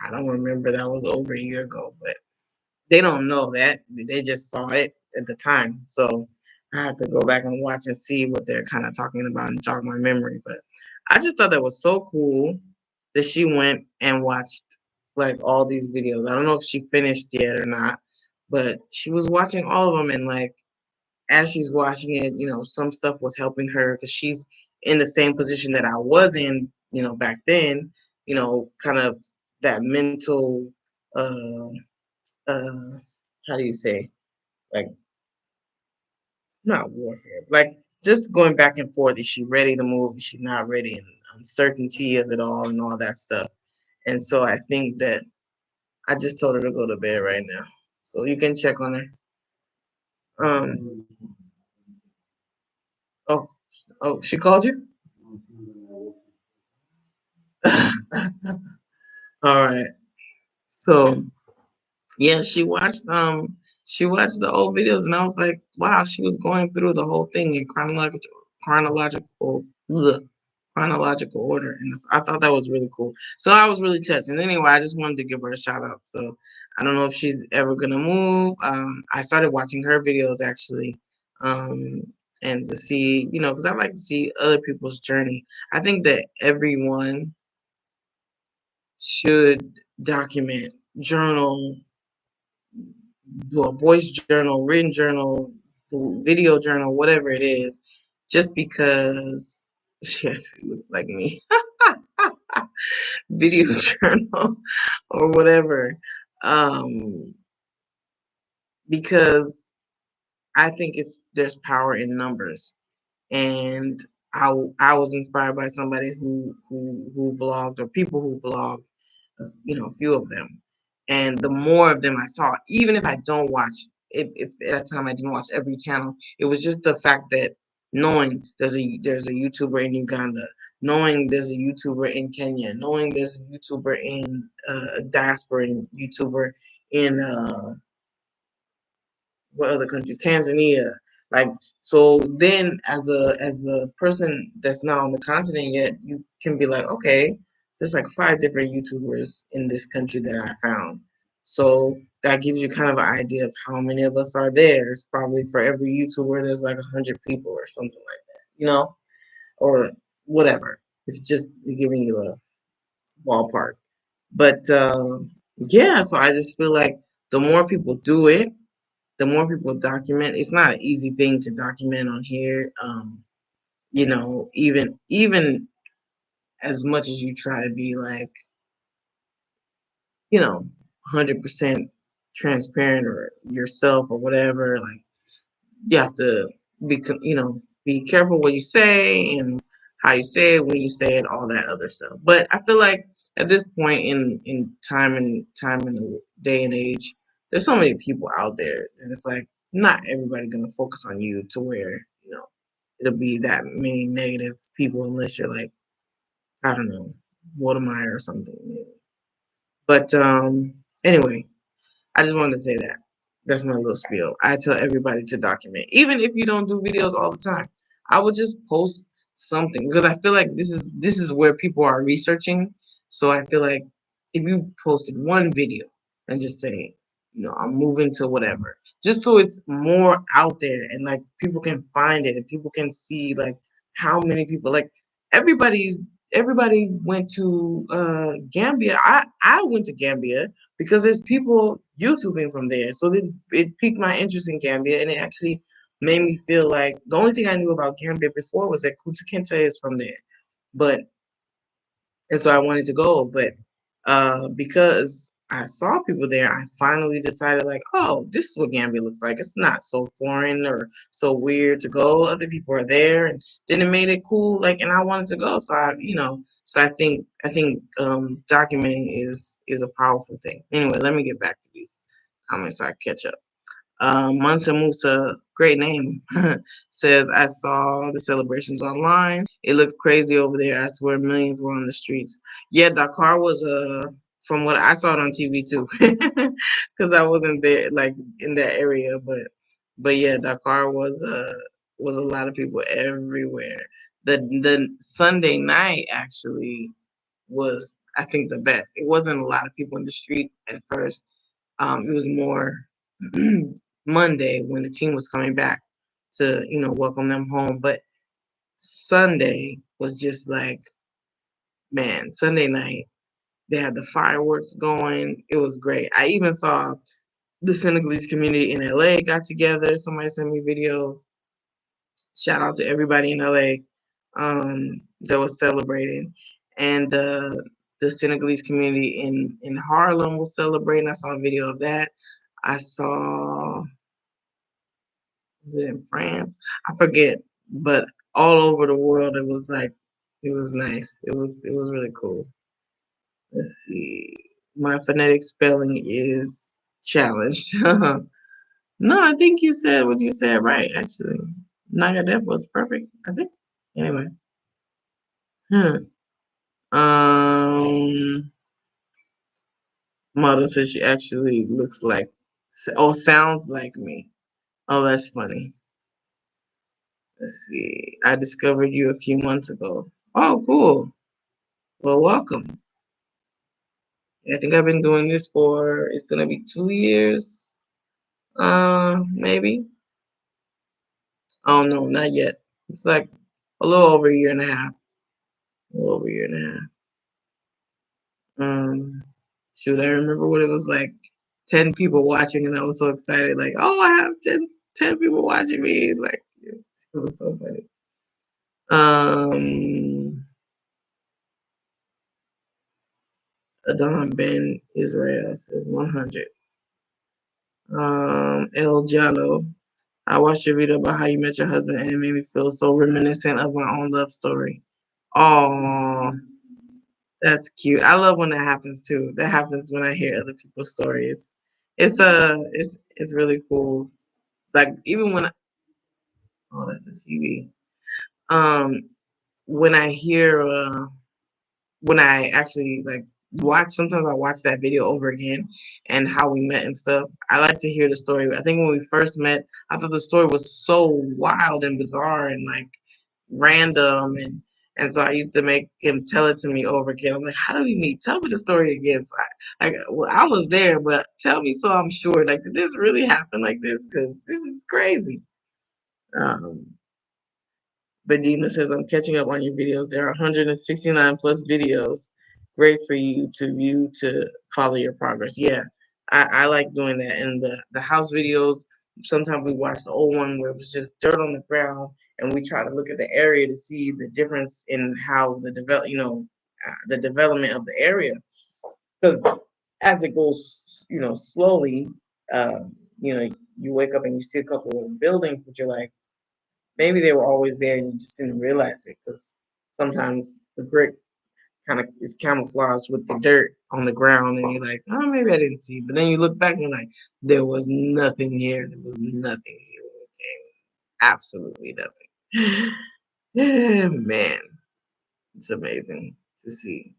I don't remember that was over a year ago, but they don't know that. They just saw it at the time. So I have to go back and watch and see what they're kind of talking about and jog my memory. But I just thought that was so cool that she went and watched like all these videos. I don't know if she finished yet or not, but she was watching all of them and like as she's watching it, some stuff was helping her because she's in the same position that I was in, back then, kind of that mental, uh, uh, how do you say, like, not warfare, like just going back and forth. Is she ready to move? Is she not ready? And uncertainty of it all and all that stuff. And so I think that I just told her to go to bed right now. So you can check on her. Um, oh, she called you? All right. So yeah, she watched the old videos and I was like, wow, she was going through the whole thing in chronological ugh, chronological order. And I thought that was really cool. So I was really touched. And anyway, I just wanted to give her a shout out. So I don't know if she's ever gonna move. I started watching her videos actually. Um and to see, because I like to see other people's journey. I think that everyone should document, journal, do a voice journal, written journal, video journal, whatever it is, just because she actually looks like me. Video journal or whatever. Um, because I think there's power in numbers. And I was inspired by somebody who vlogged or people who vlog, a few of them. And the more of them I saw, even if I don't watch, if at that time I didn't watch every channel, it was just the fact that knowing there's a YouTuber in Uganda, knowing there's a YouTuber in Kenya, knowing there's a YouTuber in diaspora, and YouTuber in what other countries? Tanzania. Like so then as a person that's not on the continent yet, you can be like, okay, there's like 5 different YouTubers in this country that I found. So that gives you kind of an idea of how many of us are there. It's probably for every YouTuber there's like 100 people or something like that, or whatever. It's just giving you a ballpark. But yeah, so I just feel like the more people do it, the more people document. It's not an easy thing to document on here. Even as much as you try to be like, 100% transparent or yourself or whatever, like you have to be careful what you say and how you say it, when you say it, all that other stuff. But I feel like at this point in time and the day and age, there's so many people out there, and it's like not everybody gonna focus on you to where it'll be that many negative people unless you're like, I don't know, Watermeyer or something. But anyway, I just wanted to say that. That's my little spiel. I tell everybody to document, even if you don't do videos all the time. I would just post something because I feel like this is where people are researching. So I feel like if you posted one video and just say, I'm moving to whatever, just so it's more out there and like people can find it and people can see like how many people like everybody's everybody went to Gambia. I went to Gambia because there's people YouTubing from there. So it piqued my interest in Gambia, and it actually made me feel like the only thing I knew about Gambia before was that Kunta Kinte is from there. But and so I wanted to go, but because I saw people there, I finally decided like, oh, this is what Gambia looks like. It's not so foreign or so weird to go. Other people are there, and then it made it cool. Like, and I wanted to go, so I think documenting is a powerful thing. Anyway, let me get back to these comments so I catch up. Mansa Musa, great name, says, I saw the celebrations online. It looked crazy over there. I swear millions were on the streets. Yeah, Dakar was, from what I saw it on TV too, because I wasn't there, like in that area. But yeah, Dakar was a lot of people everywhere. The Sunday night actually was, I think, the best. It wasn't a lot of people in the street at first. It was more Monday when the team was coming back to, welcome them home. But Sunday was just like, man, Sunday night, they had the fireworks going. It was great. I even saw the Senegalese community in LA got together. Somebody sent me a video. Shout out to everybody in LA that was celebrating. And the Senegalese community in Harlem was celebrating. I saw a video of that. I saw, was it in France? I forget, but all over the world, it was like, it was nice. It was really cool. Let's see. My phonetic spelling is challenged. No, I think you said what you said right, actually. Nagadef was perfect, I think. Anyway. Hmm. Um, Model says she actually looks like, sounds like me. Oh, that's funny. Let's see. I discovered you a few months ago. Oh, cool. Well, welcome. I think I've been doing this for, it's gonna be 2 years. Maybe. Oh no, not yet. It's like a little over a year and a half. A little over a year and a half. Shoot, I remember what it was like. 10 people watching, and I was so excited. Like, oh, I have 10 people watching me. Like, it was so funny. Adon Ben Israel says 100. El Jallo, I watched your video about how you met your husband, and it made me feel so reminiscent of my own love story. Oh, that's cute. I love when that happens too. That happens when I hear other people's stories. It's really cool. Like even when oh, that's the TV. Um, when I hear when I actually like watch, sometimes I watch that video over again and how we met and stuff. I like to hear the story. I think when we first met, I thought the story was so wild and bizarre and like random, and so I used to make him tell it to me over again. I'm like, how did we meet? Tell me the story again. So I was there, but tell me so I'm sure. Like, did this really happen like this? Because this is crazy. Um, Bedina says, I'm catching up on your videos. There are 169 plus videos. Great for you to view to follow your progress. Yeah, I like doing that. And the house videos, sometimes we watch the old one where it was just dirt on the ground, and we try to look at the area to see the difference in how the development of the area. Because as it goes, slowly, uh, you wake up and you see a couple of buildings, but you're like, maybe they were always there and you just didn't realize it because sometimes the brick kind of is camouflaged with the dirt on the ground and you're like, oh, maybe I didn't see. But then you look back and you're like, There was nothing here. There was nothing here. Absolutely nothing. Man, it's amazing to see.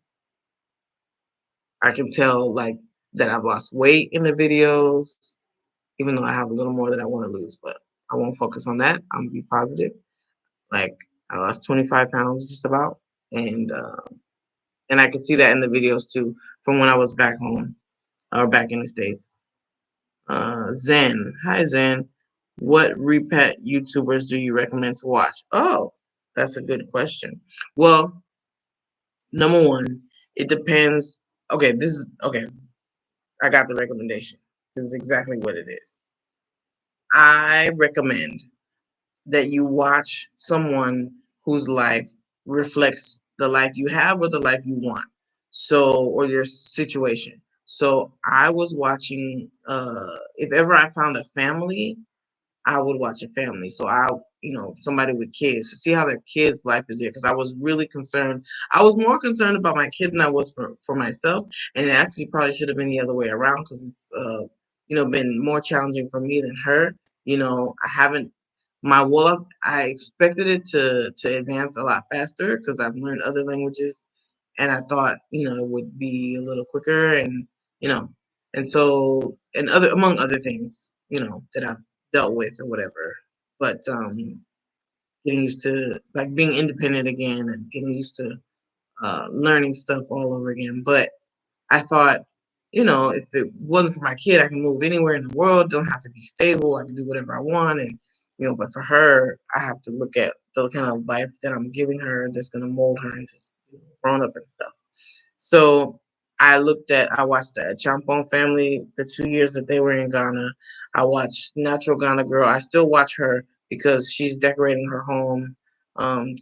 I can tell like that I've lost weight in the videos, even though I have a little more that I want to lose, but I won't focus on that. I'm gonna be positive. Like I lost 25 pounds just about, and I can see that in the videos too from when I was back home or back in the States. Zen, hi Zen. What repat YouTubers do you recommend to watch? Oh, that's a good question. Well, number one, it depends. Okay, this is okay. I got the recommendation. This is exactly what it is. I recommend that you watch someone whose life reflects the life you have or the life you want. So, or your situation. So, I was watching, if ever I found a family, I would watch a family. So somebody with kids to see how their kids' life is there. Because I was really concerned. I was more concerned about my kid than I was for myself. And it actually probably should have been the other way around because it's, been more challenging for me than her. I haven't, I expected it to advance a lot faster because I've learned other languages. And I thought, it would be a little quicker you know, among other things, that I've dealt with or whatever. But getting used to like being independent again and getting used to learning stuff all over again. But I thought, if it wasn't for my kid, I can move anywhere in the world. Don't have to be stable. I can do whatever I want. And but for her, I have to look at the kind of life that I'm giving her that's going to mold her into grown up and stuff. So I watched the Champong family, the 2 years that they were in Ghana. I watched Natural Ghana Girl. I still watch her because she's decorating her home, and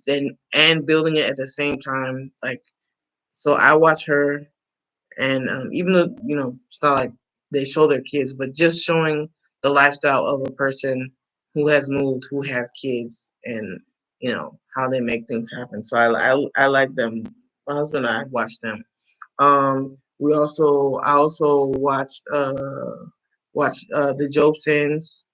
building it at the same time. Like, so I watch her, and even though it's not like they show their kids, but just showing the lifestyle of a person who has moved, who has kids, and how they make things happen. So I like them. My husband and I watch them. I also watched the Jobsons.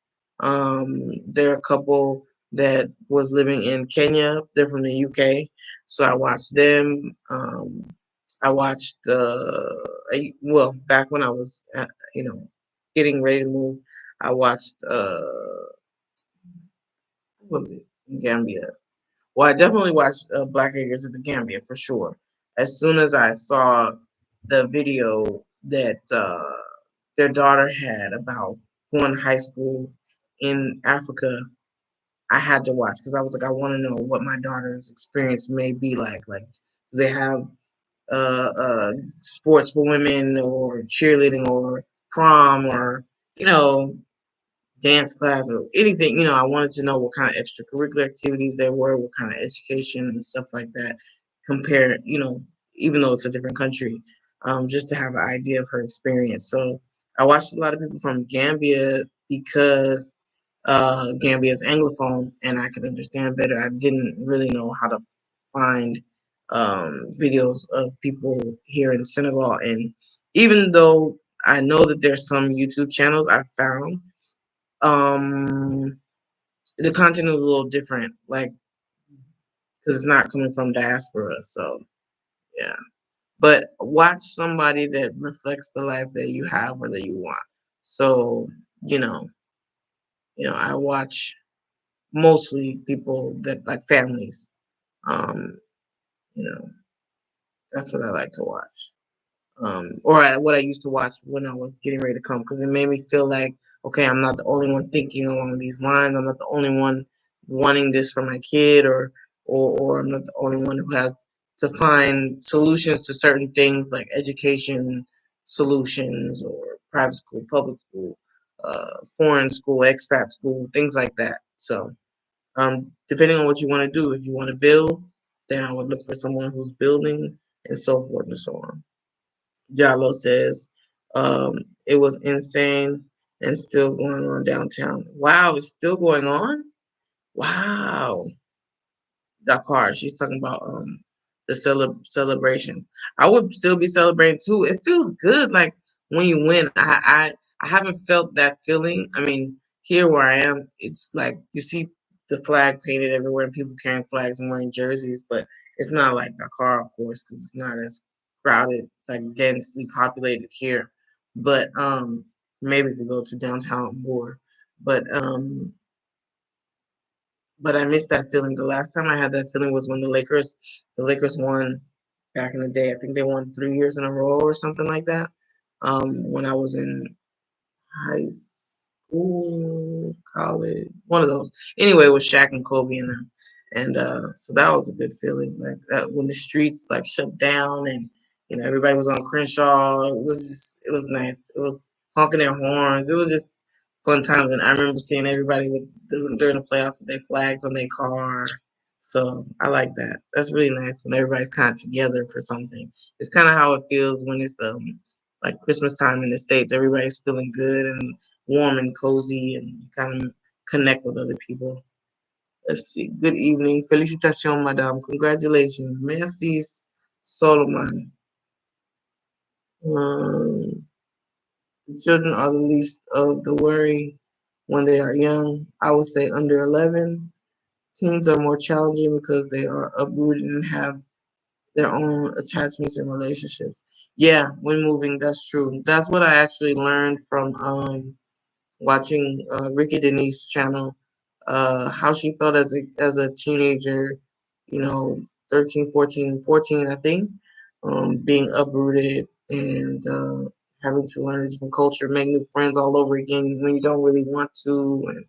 They're a couple that was living in Kenya. They're from the UK, so I watched them. I watched back when I was getting ready to move. I watched what was it in Gambia? Well, I definitely watched Black Acres of the Gambia for sure. As soon as I saw the video that their daughter had about going to high school in Africa, I had to watch because I was like, I want to know what my daughter's experience may be like. Like, do they have sports for women or cheerleading or prom or you know dance class or anything. I wanted to know what kind of extracurricular activities there were, what kind of education and stuff like that. Compare, even though it's a different country, just to have an idea of her experience. So I watched a lot of people from Gambia because Gambia is Anglophone and I could understand better. I didn't really know how to find videos of people here in Senegal. And even though I know that there's some YouTube channels I found, um, the content is a little different, like because it's not coming from diaspora. So yeah, but watch somebody that reflects the life that you have or that you want. So you know, I watch mostly people that like families. Um, you know, that's what I like to watch. What I used to watch when I was getting ready to come, because it made me feel like, okay, I'm not the only one thinking along these lines. I'm not the only one wanting this for my kid, or I'm not the only one who has to find solutions to certain things like education solutions or private school, public school, foreign school, expat school, things like that. So, depending on what you want to do, if you want to build, then I would look for someone who's building and so forth and so on. Jallo says, it was insane and still going on downtown. Wow, it's still going on? Wow. Dakar, she's talking about the celebrations. I would still be celebrating too. It feels good like when you win. I haven't felt that feeling. I mean, here where I am, it's like you see the flag painted everywhere and people carrying flags and wearing jerseys, but it's not like Dakar, of course, because it's not as crowded, like densely populated here. But maybe if you go to downtown more. But um, but I miss that feeling. The last time I had that feeling was when the Lakers won back in the day. I think they won 3 years in a row or something like that. When I was in high school, college, one of those. Anyway, it was Shaq and Kobe and them, and so that was a good feeling. Like that when the streets like shut down and everybody was on Crenshaw. It was nice. It was honking their horns. It was just fun times, and I remember seeing everybody during the playoffs with their flags on their car. So I like that. That's really nice when everybody's kind of together for something. It's kind of how it feels when it's like Christmas time in the States, everybody's feeling good and warm and cozy and you kind of connect with other people. Let's see. Good evening. Félicitations, madame. Congratulations. Merci, Solomon. Um, the children are the least of the worry when they are young. I would say under 11. Teens are more challenging because they are uprooted and have their own attachments and relationships. Yeah, when moving, that's true. That's what I actually learned from watching Ricky Denise channel, how she felt as a teenager, 13, 14, I think, being uprooted and having to learn a different culture, make new friends all over again when you don't really want to, and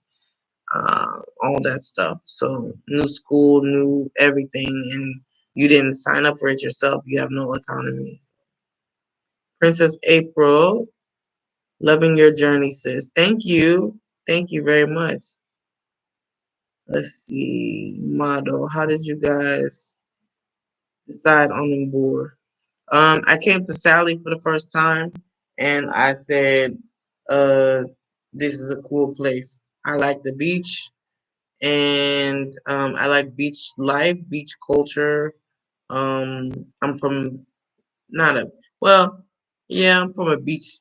all that stuff. So new school, new everything, and you didn't sign up for it yourself. You have no autonomy. Princess April, loving your journey, sis. Thank you. Thank you very much. Let's see. Model. How did you guys decide on the board? I came to Sally for the first time and I said, uh, this is a cool place. I like the beach and I like beach life, beach culture. I'm from not a well, yeah, I'm from a beach.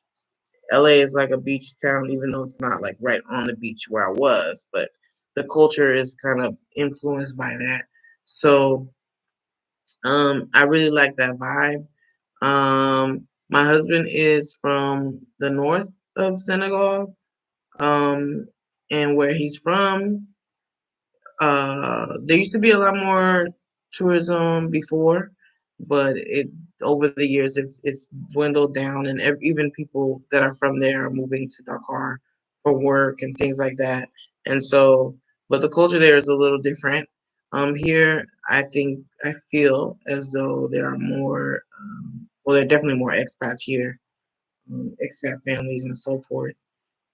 LA is like a beach town, even though it's not like right on the beach where I was, but the culture is kind of influenced by that. So I really like that vibe. My husband is from the north of Senegal, um, and where he's from, there used to be a lot more tourism before, but it over the years it's dwindled down, and even people that are from there are moving to Dakar for work and things like that. And so, but the culture there is a little different. Here, I feel as though there are more. Well, there are definitely more expats here, expat families and so forth.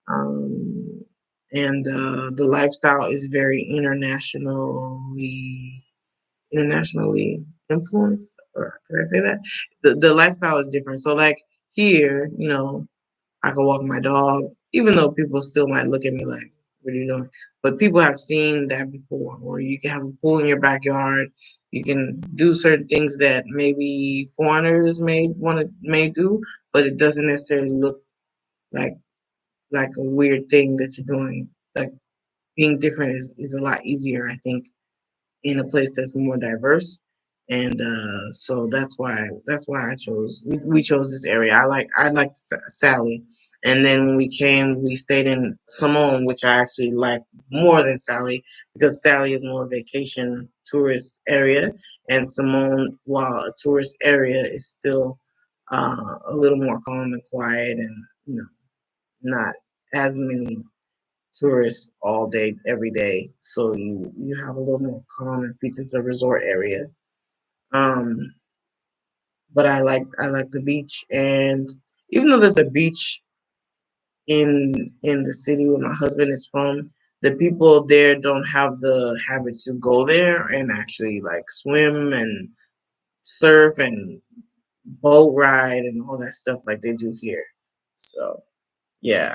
Um, and the lifestyle is very internationally influenced. Or can I say that? The lifestyle is different. So like here, I can walk my dog, even though people still might look at me like, "What are you doing?" But people have seen that before. Or you can have a pool in your backyard. You can do certain things that maybe foreigners may do, but it doesn't necessarily look like a weird thing that you're doing. Like being different is a lot easier, I think, in a place that's more diverse. And so that's why we chose this area. I like Sally, and then when we came, we stayed in Simone, which I actually like more than Sally because Sally is more vacation tourist area, and Simone, while a tourist area, is still a little more calm and quiet, and not as many tourists all day, every day. So you have a little more calm and peace. It's a resort area. Um, but I like the beach, and even though there's a beach in the city where my husband is from, the people there don't have the habit to go there and actually like swim and surf and boat ride and all that stuff like they do here. So yeah,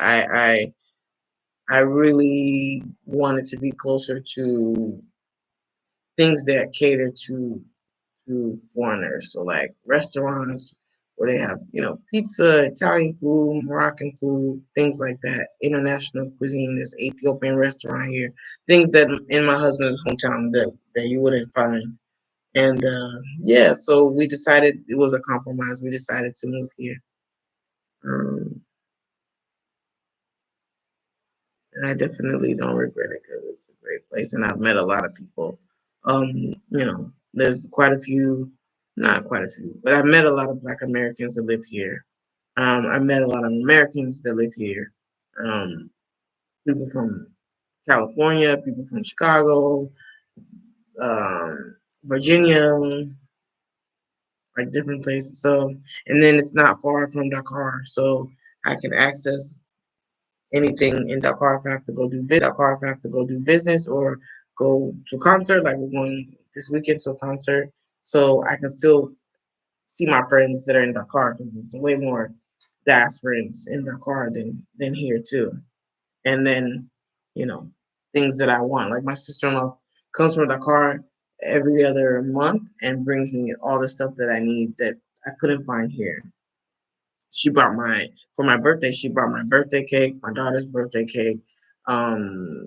I really wanted to be closer to things that cater to foreigners. So like restaurants where they have, pizza, Italian food, Moroccan food, things like that. International cuisine. There's Ethiopian restaurant here. Things that in my husband's hometown that you wouldn't find. And yeah, so we decided it was a compromise. We decided to move here. Um, and I definitely don't regret it because it's a great place, and I've met a lot of people. There's quite a few, not quite a few, but I've met a lot of Black Americans that live here. I met a lot of Americans that live here. Um, People from California, people from Chicago, Virginia, like different places. So, and then it's not far from Dakar, so I can access anything in Dakar if I have to go do business or go to a concert. Like we're going this weekend to a concert, so I can still see my friends that are in Dakar because it's way more diasporans in Dakar than here too. And then, you know, things that I want. Like my sister-in-law comes from Dakar every other month and brings me all the stuff that I need that I couldn't find here. She brought for my birthday, she brought my birthday cake, my daughter's birthday cake.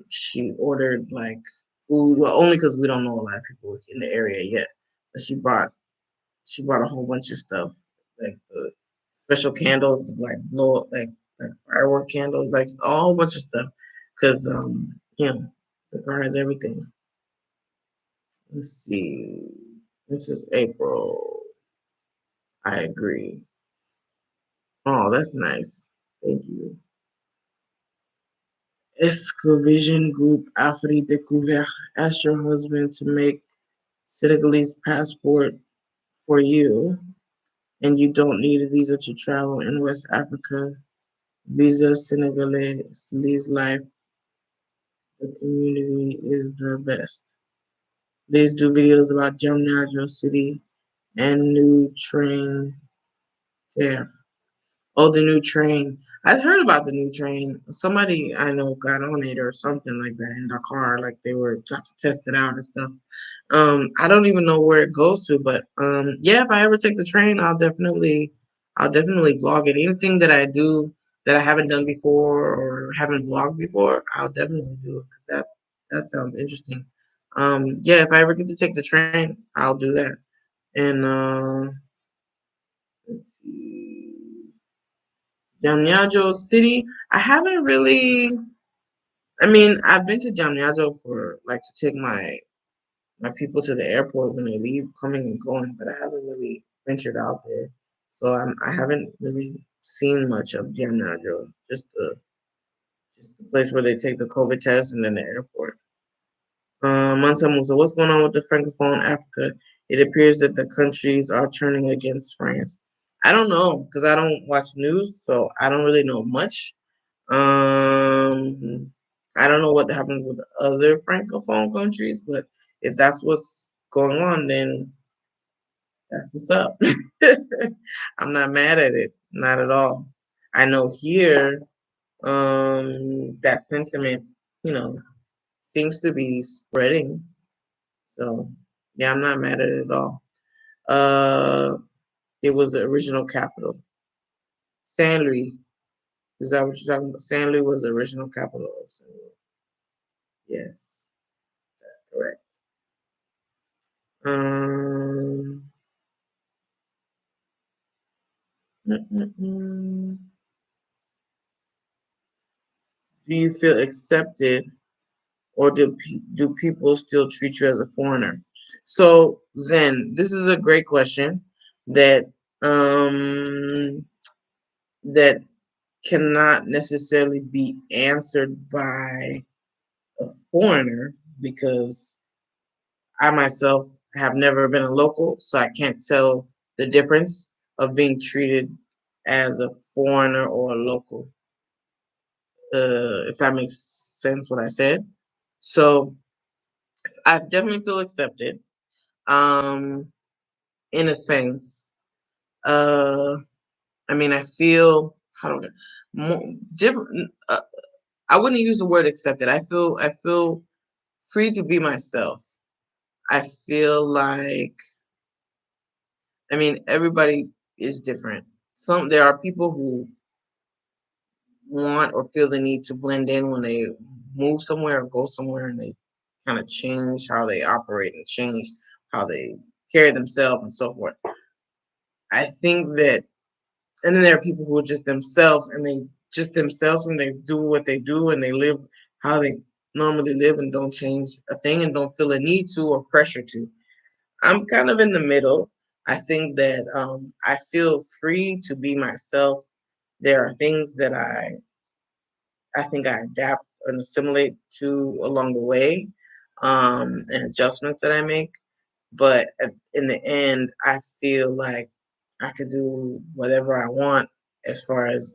She ordered like food, well, only because we don't know a lot of people in the area yet. But she brought a whole bunch of stuff, like special candles, like like firework candles, like a whole bunch of stuff. Cause the car has everything. Let's see. This is April. I agree. Oh, that's nice. Thank you. Escovision Group Afri Découvert asked your husband to make Senegalese passport for you, and you don't need a visa to travel in West Africa. Visa Senegalese life. The community is the best. Please do videos about Jamnajo City and new train there. Oh, the new train. I heard about the new train. Somebody I know got on it or something like that in the car, like they were got to test it out and stuff. I don't even know where it goes to, but yeah, if I ever take the train, I'll definitely vlog it. Anything that I do that I haven't done before or haven't vlogged before, I'll definitely do it. That sounds interesting. Yeah, if I ever get to take the train, I'll do that. And let's see. Jamniajo City. I haven't really. I mean, I've been to Jamniajo for like to take my people to the airport when they leave, coming and going, but I haven't really ventured out there. So I haven't really seen much of Jamniajo. Just the place where they take the COVID test and then the airport. Mansa Musa, what's going on with the Francophone Africa? It appears that the countries are turning against France. I don't know because I don't watch news, so I don't really know much. Um, I don't know what happens with other francophone countries, but if that's what's going on, then that's what's up. I'm not mad at it, not at all. I know here, that sentiment, you know, seems to be spreading. So yeah, I'm not mad at it at all. Uh, it was the original capital. Saint Louis. Is that what you're talking about? Saint Louis was the original capital of Saint Louis. Yes. That's correct. Um, do you feel accepted, or do people still treat you as a foreigner? So, Zen, this is a great question that um, that cannot necessarily be answered by a foreigner because I myself have never been a local, so I can't tell the difference of being treated as a foreigner or a local. If that makes sense, what I said. So I definitely feel accepted. Um, in a sense. Uh, I mean, I feel how do I more different. I wouldn't use the word accepted. I feel free to be myself. I feel like I mean everybody. is different. There are people who want or feel the need to blend in when they move somewhere or go somewhere, and they kind of change how they operate and change how they carry themselves and so forth. I think that, and then there are people who are just themselves, and they do what they do, and they live how they normally live, and don't change a thing, and don't feel a need to or pressure to. I'm kind of in the middle. I think that I feel free to be myself. There are things that I think I adapt and assimilate to along the way, and adjustments that I make. But in the end, I feel like I could do whatever I want as far as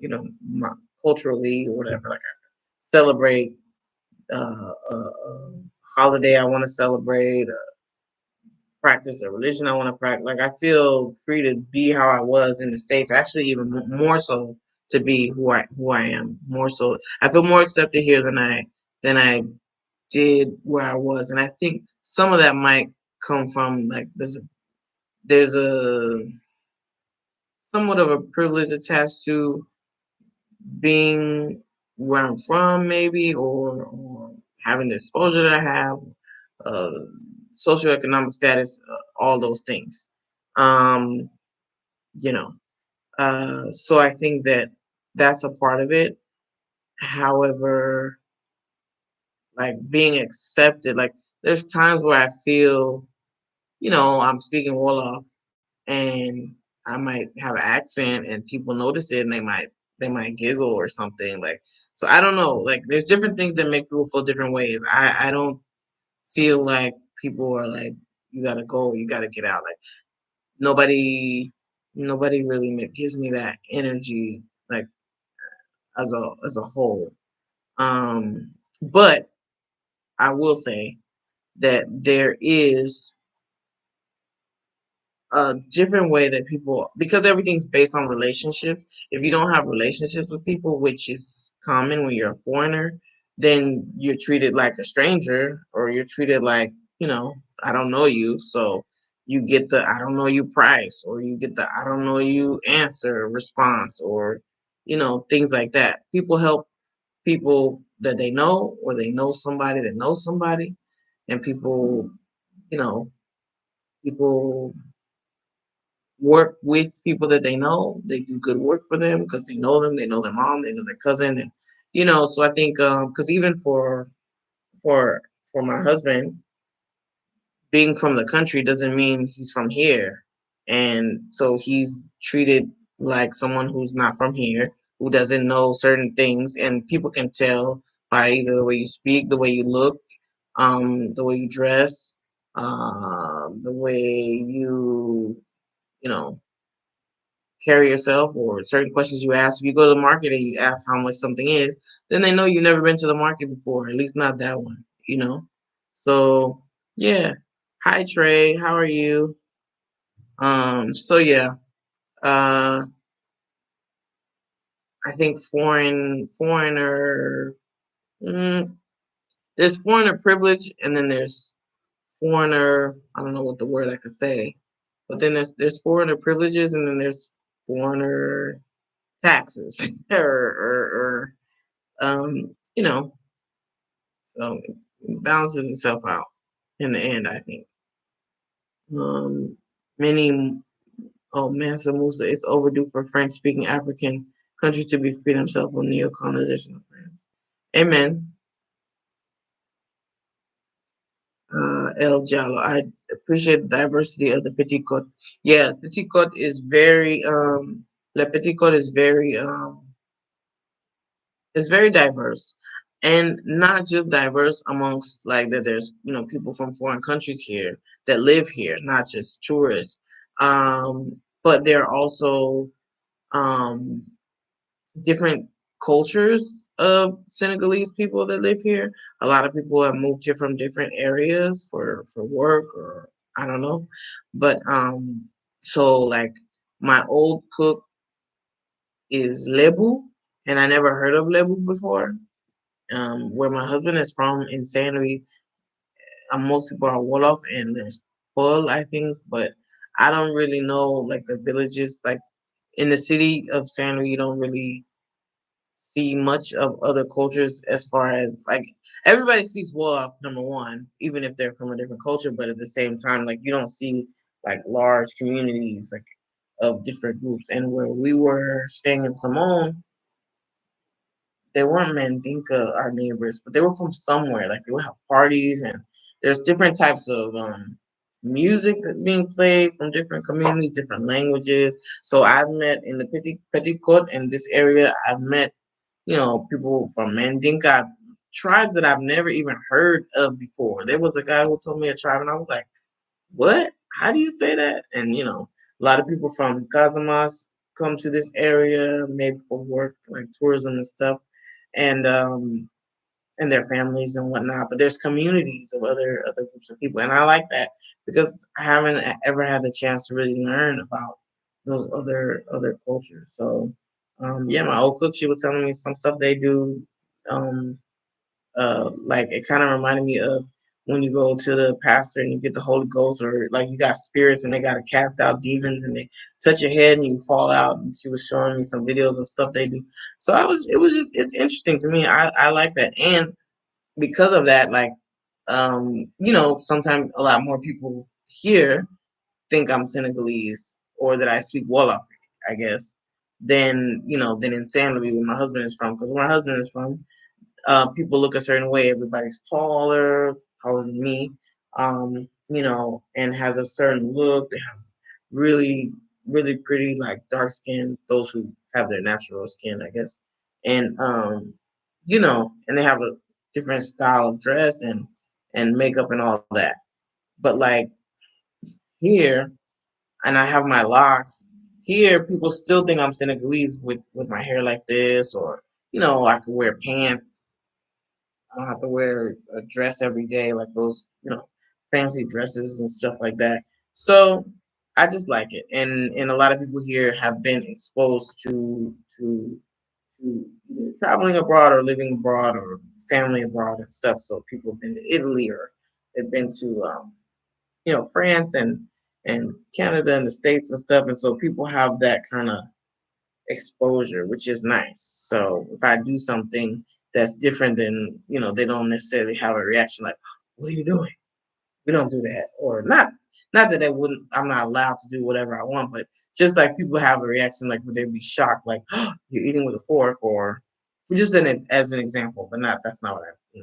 culturally or whatever. Like I celebrate a holiday I want to celebrate, practice a religion I want to practice. Like I feel free to be how I was in the States. Actually, even more so to be who I am. More so, I feel more accepted here than I did where I was, and I think some of that might come from like there's a somewhat of a privilege attached to being where I'm from, maybe, or having the exposure that I have, uh, socioeconomic status, all those things. Um, you know, so I think that that's a part of it. However, like being accepted, like there's times where I feel, I'm speaking Wolof, and I might have an accent, and people notice it, and they might giggle or something like. So I don't know. Like there's different things that make people feel different ways. I don't feel like people are like, you gotta go, you gotta get out. Like nobody nobody really gives me that energy, like as a whole. But I will say that there is a different way that people, because everything's based on relationships. If you don't have relationships with people, which is common when you're a foreigner, then you're treated like a stranger, or you're treated like, I don't know you. So you get the I don't know you price, or you get the I don't know you answer response, or things like that. People help people that they know, or they know somebody that knows somebody, and you know people work with people that they know. They do good work for them because they know them. They know their mom. They know their cousin, and So I think because even for for my husband, being from the country doesn't mean he's from here, and so he's treated like someone who's not from here, who doesn't know certain things, and people can tell by either the way you speak, the way you look, the way you dress, the way you know carry yourself, or certain questions you ask. If you go to the market and you ask how much something is, then they know you've never been to the market before, at least not that one. So yeah. Hi Trey, how are you? So yeah, uh I think foreigner mm, there's foreigner privilege, and then there's foreigner, I don't know what the word I could say, but then there's foreigner privileges, and then there's foreigner taxes or you know, so it balances itself out in the end, I think. Many, oh, Mansa Musa, it's overdue for French speaking African countries to be free themselves from neo-colonization of France. Amen. El Jallo, I appreciate the diversity of the Petit Cote. Yeah, Petit Cote is very, Le Petit Cote is very diverse, and not just diverse amongst like that. There's people from foreign countries here that live here, not just tourists. But there are also um, different cultures of Senegalese people that live here. A lot of people have moved here from different areas for work, or I don't know. But so like my old cook is Lebu, and I never heard of Lebu before. Where my husband is from in San Luis, most people are Wolof, and there's Pearl, I think, but I don't really know like the villages. Like in the city of San Luis, you don't really see much of other cultures as far as like everybody speaks Wolof, number one, even if they're from a different culture, but at the same time, like you don't see like large communities like of different groups. And where we were staying in Simone, they weren't Mandinka, our neighbors, but they were from somewhere. Like they would have parties, and there's different types of music that being played from different communities, different languages. So I've met in the Petit Cote in this area. I've met people from Mandinka tribes that I've never even heard of before. There was a guy who told me a tribe, and I was like, "What? How do you say that?" And a lot of people from Casamas come to this area, maybe for work, like tourism and stuff, and their families and whatnot. But there's communities of other groups of people, and I like that because I haven't ever had the chance to really learn about those other cultures. So, yeah, my old cook, she was telling me some stuff they do. Um, like it kind of reminded me of when you go to the pastor and you get the Holy Ghost, or like you got spirits and they got to cast out demons and they touch your head and you fall out. And she was showing me some videos of stuff they do. So it's interesting to me. I like that, and because of that, like, sometimes a lot more people here think I'm Senegalese or that I speak Wolof, I guess, than in San Luis where my husband is from. Because where my husband is from, people look a certain way. Everybody's taller than me, and has a certain look. They have really, really pretty, like dark skin. Those who have their natural skin, I guess, and and they have a different style of dress and makeup and all that. But like here, and I have my locks. Here, people still think I'm Senegalese with my hair like this, or I could wear pants. I don't have to wear a dress every day, like those, fancy dresses and stuff like that. So I just like it, and a lot of people here have been exposed to either traveling abroad or living abroad or family abroad and stuff. So people have been to Italy or they've been to France and Canada and the States and stuff, and so people have that kind of exposure, which is nice. So if I do something that's different than, they don't necessarily have a reaction like, "What are you doing?" We don't do that, or not that they wouldn't. I'm not allowed to do whatever I want, but just like people have a reaction, like would they be shocked, like, oh, "You're eating with a fork," or just as an example, but not that's not what I,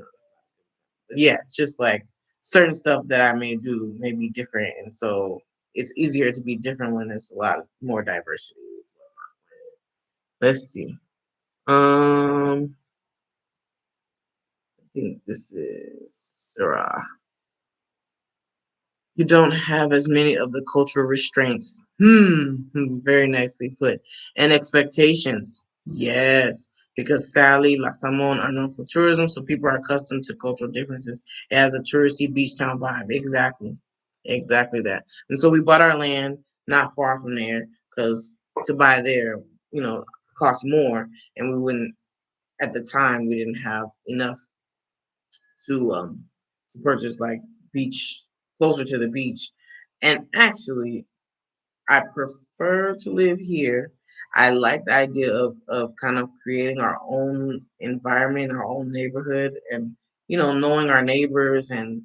yeah, just like certain stuff that I may do may be different, and so it's easier to be different when there's a lot more diversity. Let's see. I think this is Sarah. You don't have as many of the cultural restraints. Very nicely put. And expectations. Yes, because Sally, La Samon are known for tourism, so people are accustomed to cultural differences. It has a touristy beach town vibe. Exactly. Exactly that. And so we bought our land not far from there because to buy there, cost more, and we wouldn't at the time we didn't have enough to um to purchase like beach closer to the beach. And actually I prefer to live here. I like the idea of kind of creating our own environment, our own neighborhood, and knowing our neighbors and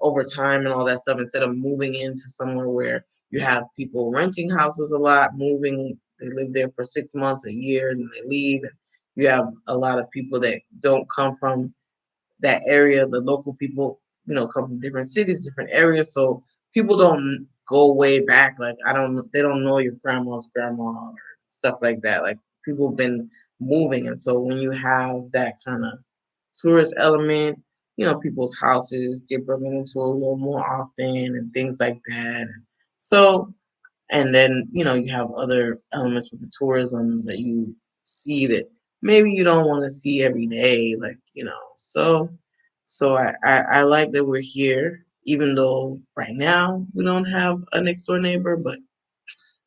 over time and all that stuff, instead of moving into somewhere where you have people renting houses a lot, moving, they live there for 6 months, a year, and then they leave. And you have a lot of people that don't come from that area. The local people, come from different cities, different areas. So people don't go way back. Like they don't know your grandma's grandma or stuff like that. Like people have been moving, and so when you have that kind of tourist element, people's houses get broken into a little more often and things like that. So and then you have other elements with the tourism that you see that maybe you don't want to see every day, like so I like that we're here, even though right now we don't have a next door neighbor, but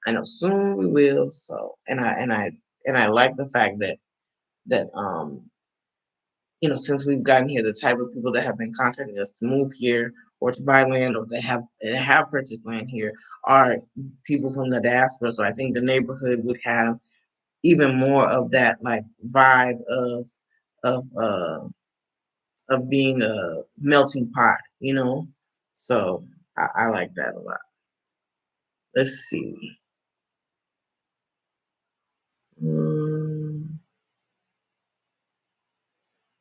I know soon we will. So and I like the fact that since we've gotten here, the type of people that have been contacting us to move here or to buy land or that have purchased land here are people from the diaspora. So I think the neighborhood would have even more of that like vibe of uh of being a melting pot, you know. So I like that a lot. Let's see. Mm,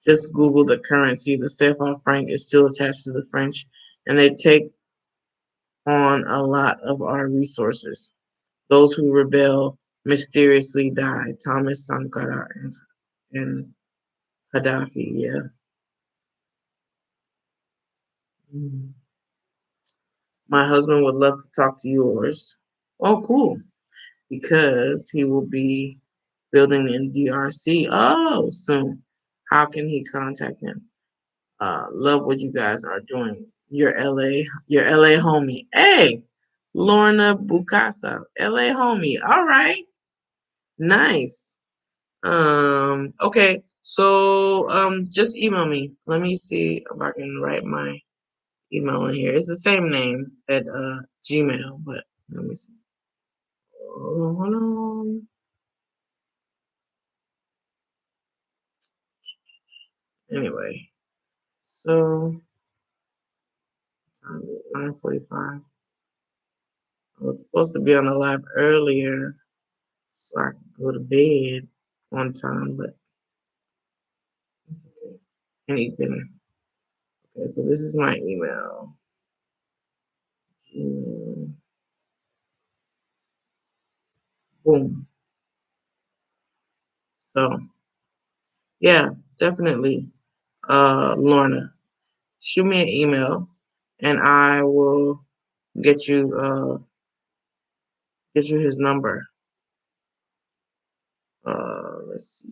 just Google the currency. The CFA franc is still attached to the French, and they take on a lot of our resources. Those who rebel mysteriously die. Thomas Sankara and Gaddafi. Yeah. Mm. My husband would love to talk to yours. Oh, cool. Because he will be building in DRC. Oh, soon. How can he contact him? Love what you guys are doing. Your LA homie. Hey, Lorna Bukasa, LA homie. All right, nice. Okay. So, just email me. Let me see if I can write my email in here. It's the same name at Gmail, but let me see. Oh, hold on. Anyway, so 9:45. I was supposed to be on the live earlier so I could go to bed on time, but okay. And eat dinner. Okay, so this is my email. Boom. So yeah, definitely, Lorna, shoot me an email, and I will get you his number. Let's see.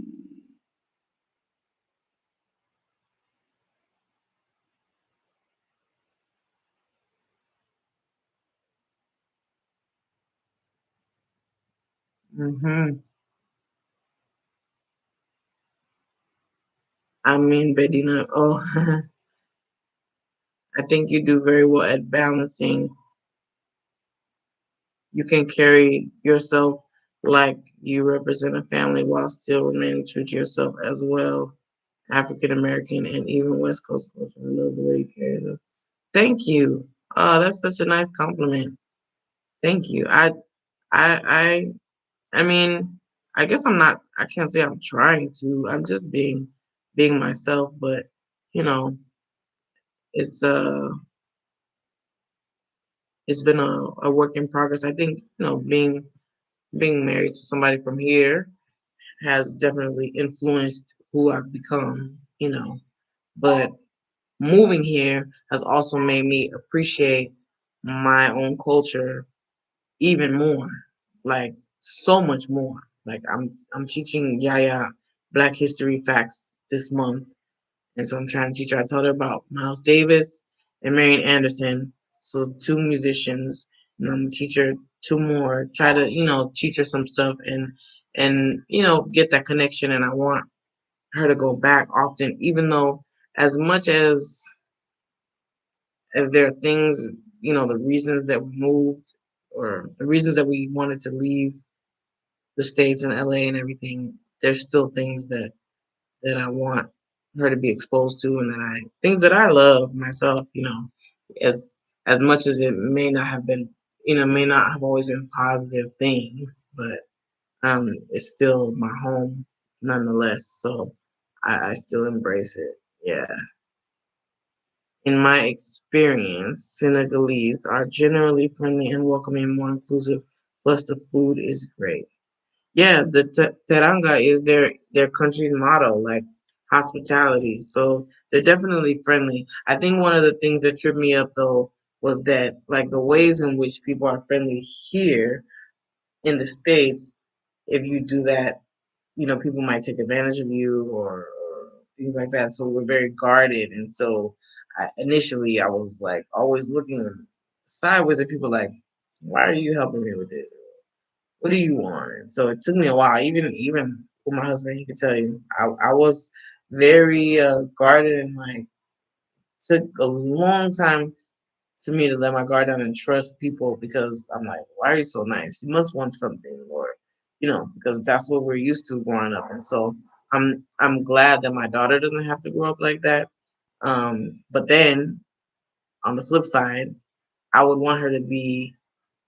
I mean, Bedina. Oh, I think you do very well at balancing. You can carry yourself like you represent a family while still remaining true to yourself as well. African American and even West Coast culture. I love the way you carry them. Thank you. Oh, that's such a nice compliment. Thank you. I, I, I mean, I guess I'm not. I can't say I'm trying to. I'm just being myself. But you know, it's it's been a work in progress. I think being married to somebody from here has definitely influenced who I've become. But moving here has also made me appreciate my own culture even more, like so much more. Like I'm teaching Yaya Black History facts this month, and so I'm trying to teach her. I told her about Miles Davis and Marian Anderson, so two musicians, and I'm gonna teach her two more. Try to teach her some stuff and get that connection. And I want her to go back often, even though as much as there are things, the reasons that we moved or the reasons that we wanted to leave the States and LA and everything, there's still things that I want her to be exposed to and things that I love myself, as much as it may not have been, may not have always been positive things, but it's still my home nonetheless. So I still embrace it. Yeah. In my experience, Senegalese are generally friendly and welcoming, more inclusive, plus the food is great. Yeah, the Teranga is their country's motto, like hospitality. So they're definitely friendly. I think one of the things that tripped me up though was that like the ways in which people are friendly here in the States, if you do that, people might take advantage of you or things like that. So we're very guarded, and so initially I was like always looking sideways at people like, why are you helping me with this? What do you want? And so it took me a while. Even with my husband, he could tell you I was very guarded and like took a long time for me to let my guard down and trust people because I'm like, why are you so nice? You must want something, or because that's what we're used to growing up. And so I'm glad that my daughter doesn't have to grow up like that. But then on the flip side, I would want her to be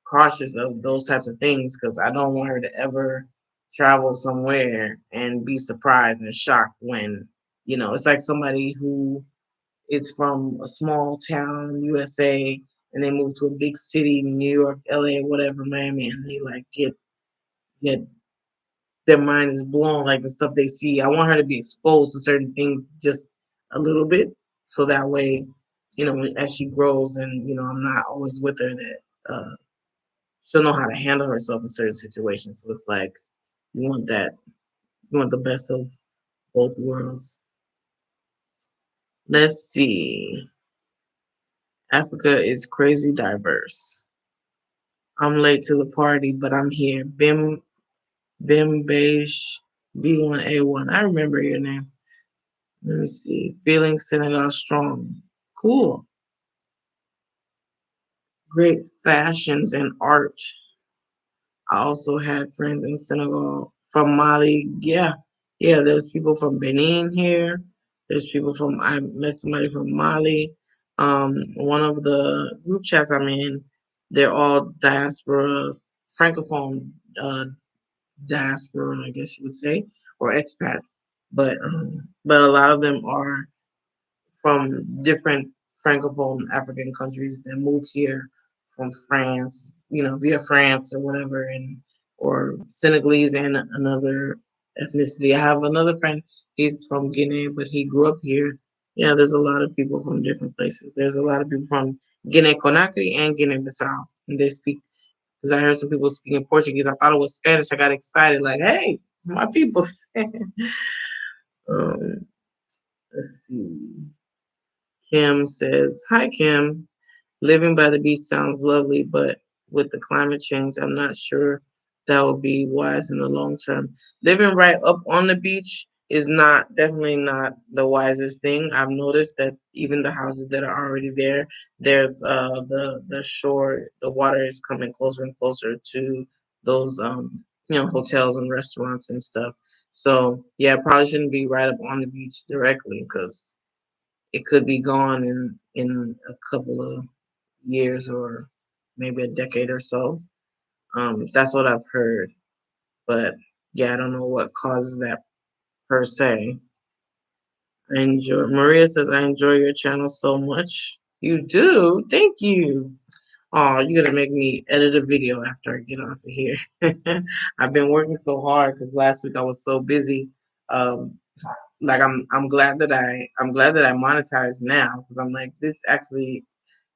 cautious of those types of things because I don't want her to ever travel somewhere and be surprised and shocked when, it's like somebody who is from a small town, USA, and they move to a big city, New York, LA, whatever, Miami, and they like get their mind is blown, like the stuff they see. I want her to be exposed to certain things just a little bit, so that way, as she grows, and I'm not always with her, that she'll know how to handle herself in certain situations. So it's like you want that, you want the best of both worlds. Let's see. Africa is crazy diverse. I'm late to the party, but I'm here. Bim Beige B1A1. I remember your name. Let me see. Feeling Senegal strong. Cool. Great fashions and art. I also had friends in Senegal from Mali. Yeah. Yeah, there's people from Benin here. I met somebody from Mali. One of the group chats I'm in, they're all diaspora, francophone diaspora, I guess you would say, or expats. But a lot of them are from different francophone African countries that moved here from France, via France or whatever, and or Senegalese and another ethnicity. I have another friend. He's from Guinea, but he grew up here. Yeah, there's a lot of people from different places. There's a lot of people from Guinea Conakry and Guinea Bissau, and they speak. Because I heard some people speaking Portuguese, I thought it was Spanish. I got excited, like, "Hey, my people!" um, let's see. Kim says, "Hi, Kim. Living by the beach sounds lovely, but with the climate change, I'm not sure that will be wise in the long term. Living right up on the beach is definitely not the wisest thing. I've noticed that even the houses that are already there, there's the shore, the water is coming closer and closer to those hotels and restaurants and stuff. So yeah, probably shouldn't be right up on the beach directly because it could be gone in a couple of years or maybe a decade or so. That's what I've heard, but yeah, I don't know what causes that per se. I enjoy. Maria says I enjoy your channel so much. You do? Thank you. Oh, you're gonna make me edit a video after I get off of here. I've been working so hard because last week I was so busy. Um, like I'm glad that I monetized now because I'm like this actually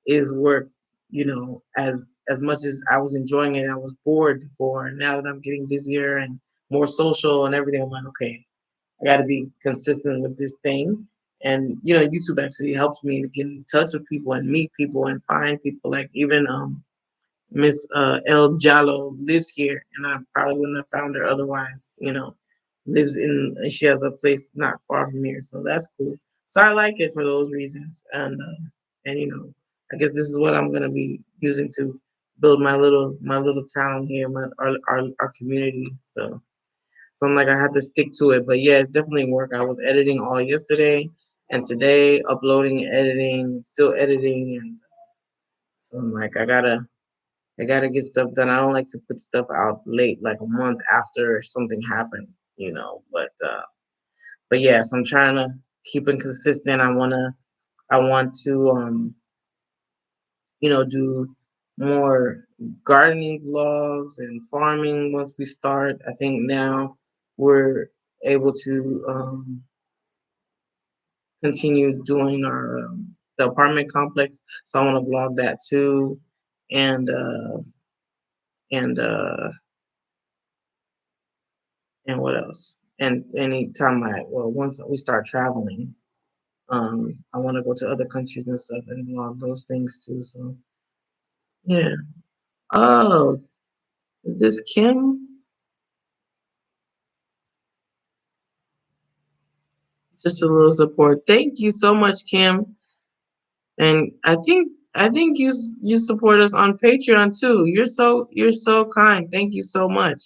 is work, as much as I was enjoying it, I was bored before. Now that I'm getting busier and more social and everything, I'm like, okay, I got to be consistent with this thing. And YouTube actually helps me to get in touch with people and meet people and find people. Like even Miss El Jallo lives here, and I probably wouldn't have found her otherwise. She has a place not far from here, so that's cool. So I like it for those reasons, and I guess this is what I'm gonna be using to build my little town here, our community. So I'm like I have to stick to it, but yeah, it's definitely work. I was editing all yesterday and today, uploading, editing, still editing, and so I'm like I gotta get stuff done. I don't like to put stuff out late, like a month after something happened, But yes, I'm trying to keep it consistent. I want to do more gardening vlogs and farming once we start. I think now we're able to continue doing our the apartment complex. So I want to vlog that too, and and uh and what else? And anytime once we start traveling, I want to go to other countries and stuff and vlog those things too. So yeah. Oh, is this Kim? Just a little support. Thank you so much, Kim. And I think I think you support us on Patreon too. You're so kind. Thank you so much.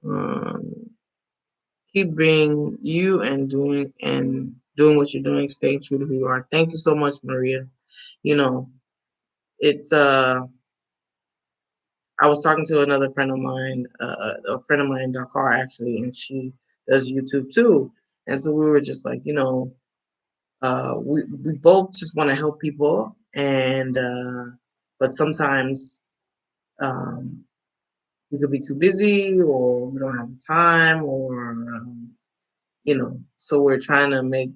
Um, Keep being you and doing what you're doing, staying true to who you are. Thank you so much, Maria. You know, it's I was talking to another friend of mine, a friend of mine, Dakar actually, and she does YouTube too. And so we were just like, we both just want to help people, and but sometimes um, we could be too busy, or we don't have the time, or so we're trying to make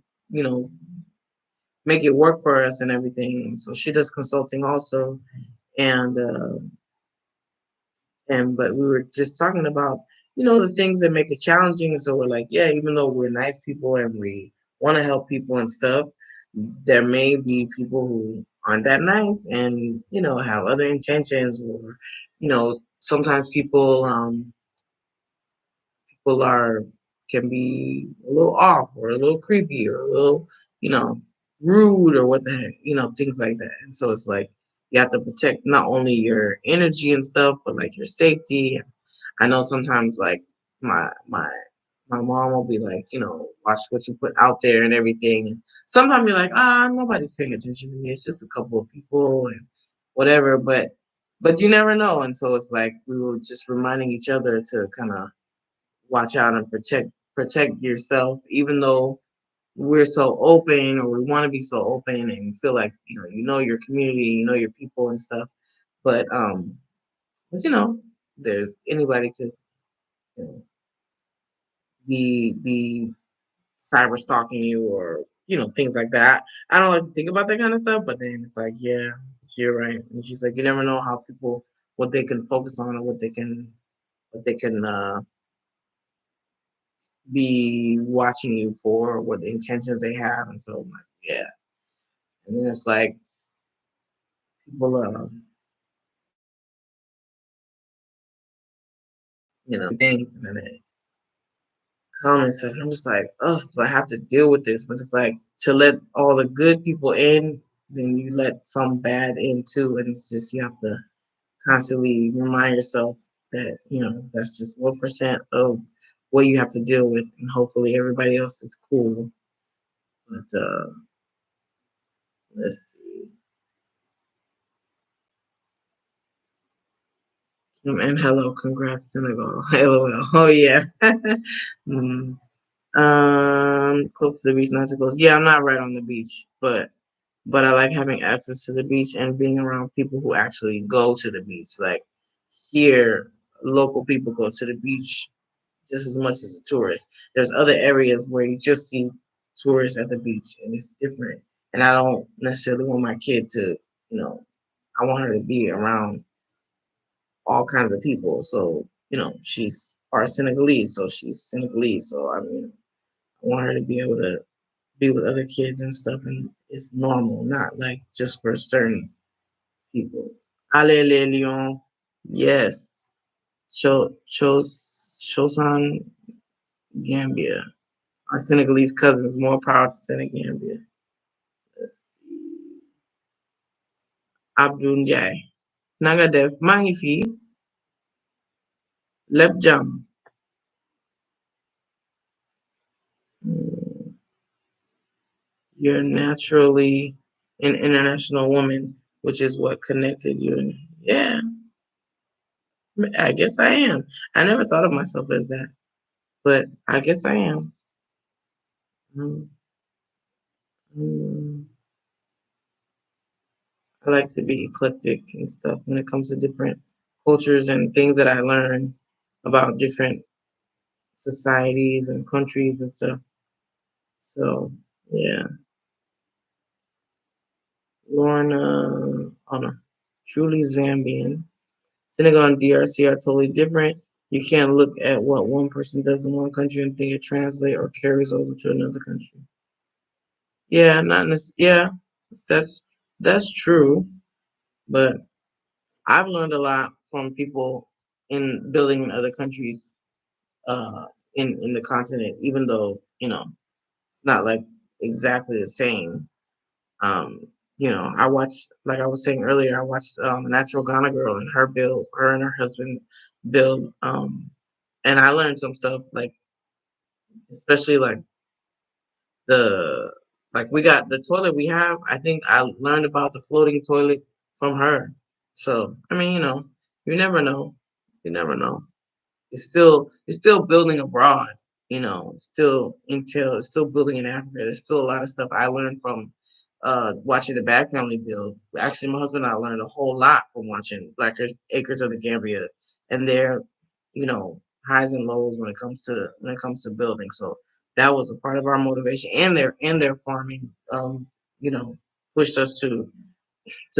it work for us and everything. So she does consulting also, and but we were just talking about the things that make it challenging. And so we're like, yeah, even though we're nice people and we want to help people and stuff, there may be people who aren't that nice and have other intentions, or sometimes people are can be a little off or a little creepy or a little, you know, rude or what the heck, things like that. And so it's like you have to protect not only your energy and stuff, but like your safety. I know sometimes like my mom will be like, watch what you put out there and everything. And sometimes you're like, nobody's paying attention to me. It's just a couple of people and whatever. But you never know. And so it's like we were just reminding each other to kind of watch out and protect yourself, even though we're so open, or we want to be so open and you feel like your community, your people and stuff. But there's anybody could you know, be cyber stalking you, or things like that. I don't like to think about that kind of stuff, but then it's like, yeah, you're right. And she's like, you never know how people, what they can focus on, or what they can be watching you for, what the intentions they have. And so I'm like, yeah. And then it's like people, things, and then they comments, and I'm just like, oh, do I have to deal with this? But it's like to let all the good people in, then you let some bad in too, and it's just you have to constantly remind yourself that that's just 1% of what you have to deal with, and hopefully everybody else is cool. But let's see. And hello, congrats, Senegal. LOL. Oh yeah. mm. Close to the beach, not too close. Yeah, I'm not right on the beach, but I like having access to the beach and being around people who actually go to the beach. Like here, local people go to the beach just as much as a tourist. There's other areas where you just see tourists at the beach, and it's different. And I don't necessarily want my kid to, I want her to be around all kinds of people. So, she's part Senegalese, so she's Senegalese. So, I mean, I want her to be able to be with other kids and stuff, and it's normal, not like just for certain people. Allez les Lions, yes. Chosan Gambia. Our Senegalese cousins, more power to Senegambia. Let's see. Abdul Njai. Nanga def, maa ngi fi, lépp jàmm. Hmm. You're naturally an international woman, which is what connected you. And yeah, I guess I am. I never thought of myself as that, but I guess I am. Mm, mm. I like to be eclectic and stuff when it comes to different cultures and things that I learn about different societies and countries and stuff. So yeah, Lorna, oh no, truly Zambian. Senegal and DRC are totally different. You can't look at what one person does in one country and think it translates or carries over to another country. Yeah, not yeah, that's that's true. But I've learned a lot from people in building in other countries, uh, in the continent, even though it's not like exactly the same. You know, I watched, like I was saying earlier, I watched Natural Ghana Girl and her build, her and her husband build, and I learned some stuff, like especially like the like we got the toilet we have. I think I learned about the floating toilet from her. So I mean, you know, you never know. You never know. It's still building abroad, you know, still Intel, it's still building in Africa. There's still a lot of stuff I learned from watching the Bag Family build. Actually, my husband and I learned a whole lot from watching Black Acres of the Gambia and their, you know, highs and lows when it comes to building. So that was a part of our motivation, and their farming, you know, pushed us to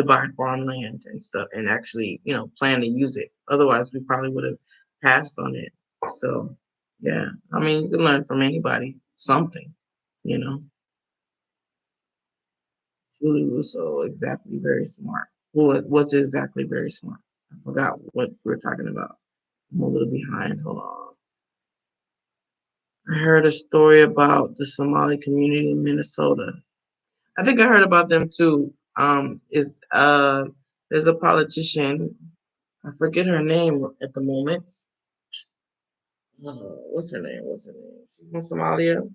buy farmland and stuff and actually, you know, plan to use it. Otherwise, we probably would have passed on it. So, yeah, I mean, you can learn from anybody something, you know. Julie Russo, exactly, very smart. What was exactly very smart? I forgot what we're talking about. I'm a little behind. Hold on. I heard a story about the Somali community in Minnesota. I think I heard about them too. Is there's a politician. I forget her name at the moment. What's her name? What's her name? She's from Somalia.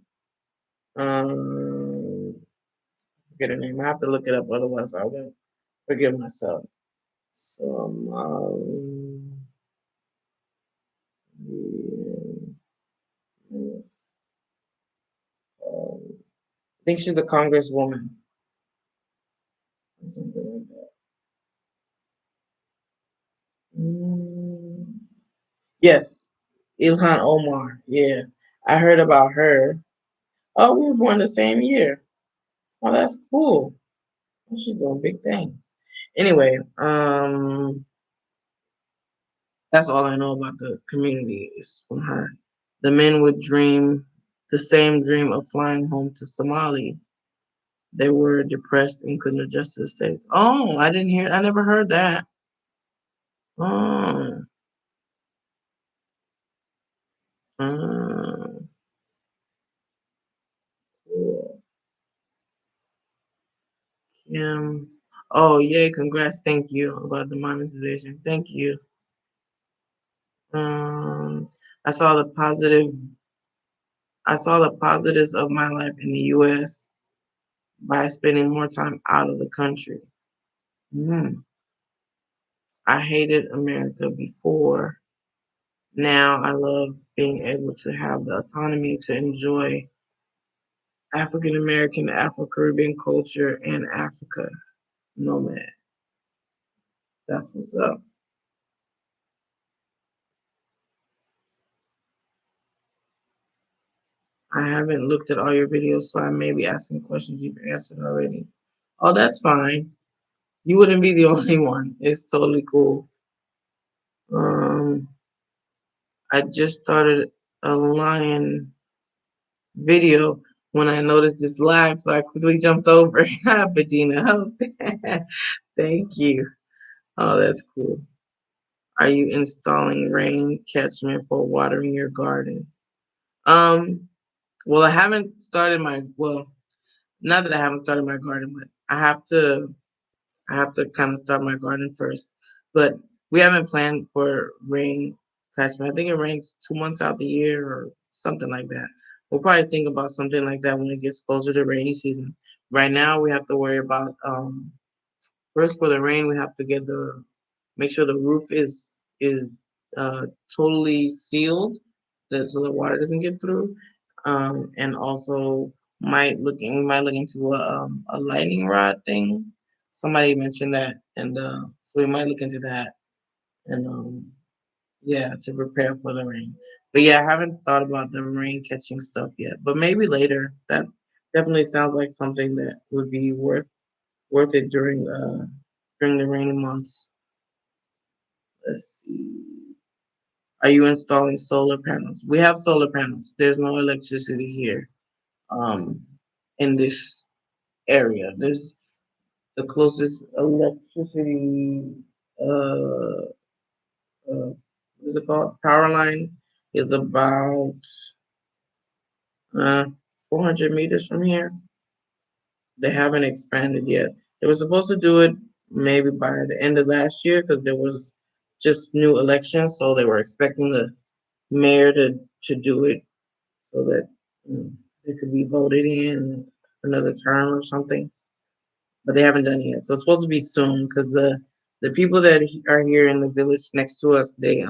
Forget her name. I have to look it up, otherwise I won't forgive myself. Somali. I think she's a congresswoman. Something like that. Mm, yes, Ilhan Omar. Yeah, I heard about her. Oh, we were born the same year. Oh, that's cool. She's doing big things. Anyway, that's all I know about the community is from her. The men would dream the same dream of flying home to Somali. They were depressed and couldn't adjust to the States. Oh, I never heard that. Oh, uh, cool. Kim. Oh, yay, congrats. Thank you about the monetization. Thank you. Um, I saw the positive I saw the positives of my life in the US by spending more time out of the country. Mm. I hated America before. Now I love being able to have the autonomy to enjoy African American, Afro Caribbean culture and Africa. Nomad. That's what's up. I haven't looked at all your videos, so I may be asking questions you've answered already. Oh, that's fine. You wouldn't be the only one. It's totally cool. Um, I just started a lion video when I noticed this live, so I quickly jumped over. Bedina, thank you. Oh, that's cool. Are you installing rain catchment for watering your garden? Um, well, I haven't started my not that I haven't started my garden, but I have to kind of start my garden first. But we haven't planned for rain catchment. I think it rains 2 months out the year or something like that. We'll probably think about something like that when it gets closer to rainy season. Right now, we have to worry about first for the rain. We have to make sure the roof is uh, totally sealed, so the water doesn't get through. And also we might look into a lightning rod thing. Somebody mentioned that, and so we might look into that, and yeah, to prepare for the rain. But yeah, I haven't thought about the rain catching stuff yet, but maybe later. That definitely sounds like something that would be worth it during the rainy months. Let's see. Are you installing solar panels? We have solar panels. There's no electricity here, um, in this area. There's the closest electricity, uh, what is it called? Power line is about uh, 400 meters from here. They haven't expanded yet. They were supposed to do it maybe by the end of last year because there was just new elections, so they were expecting the mayor to do it so that they could be voted in another term or something. But they haven't done it yet. So it's supposed to be soon because the people that are here in the village next to us, they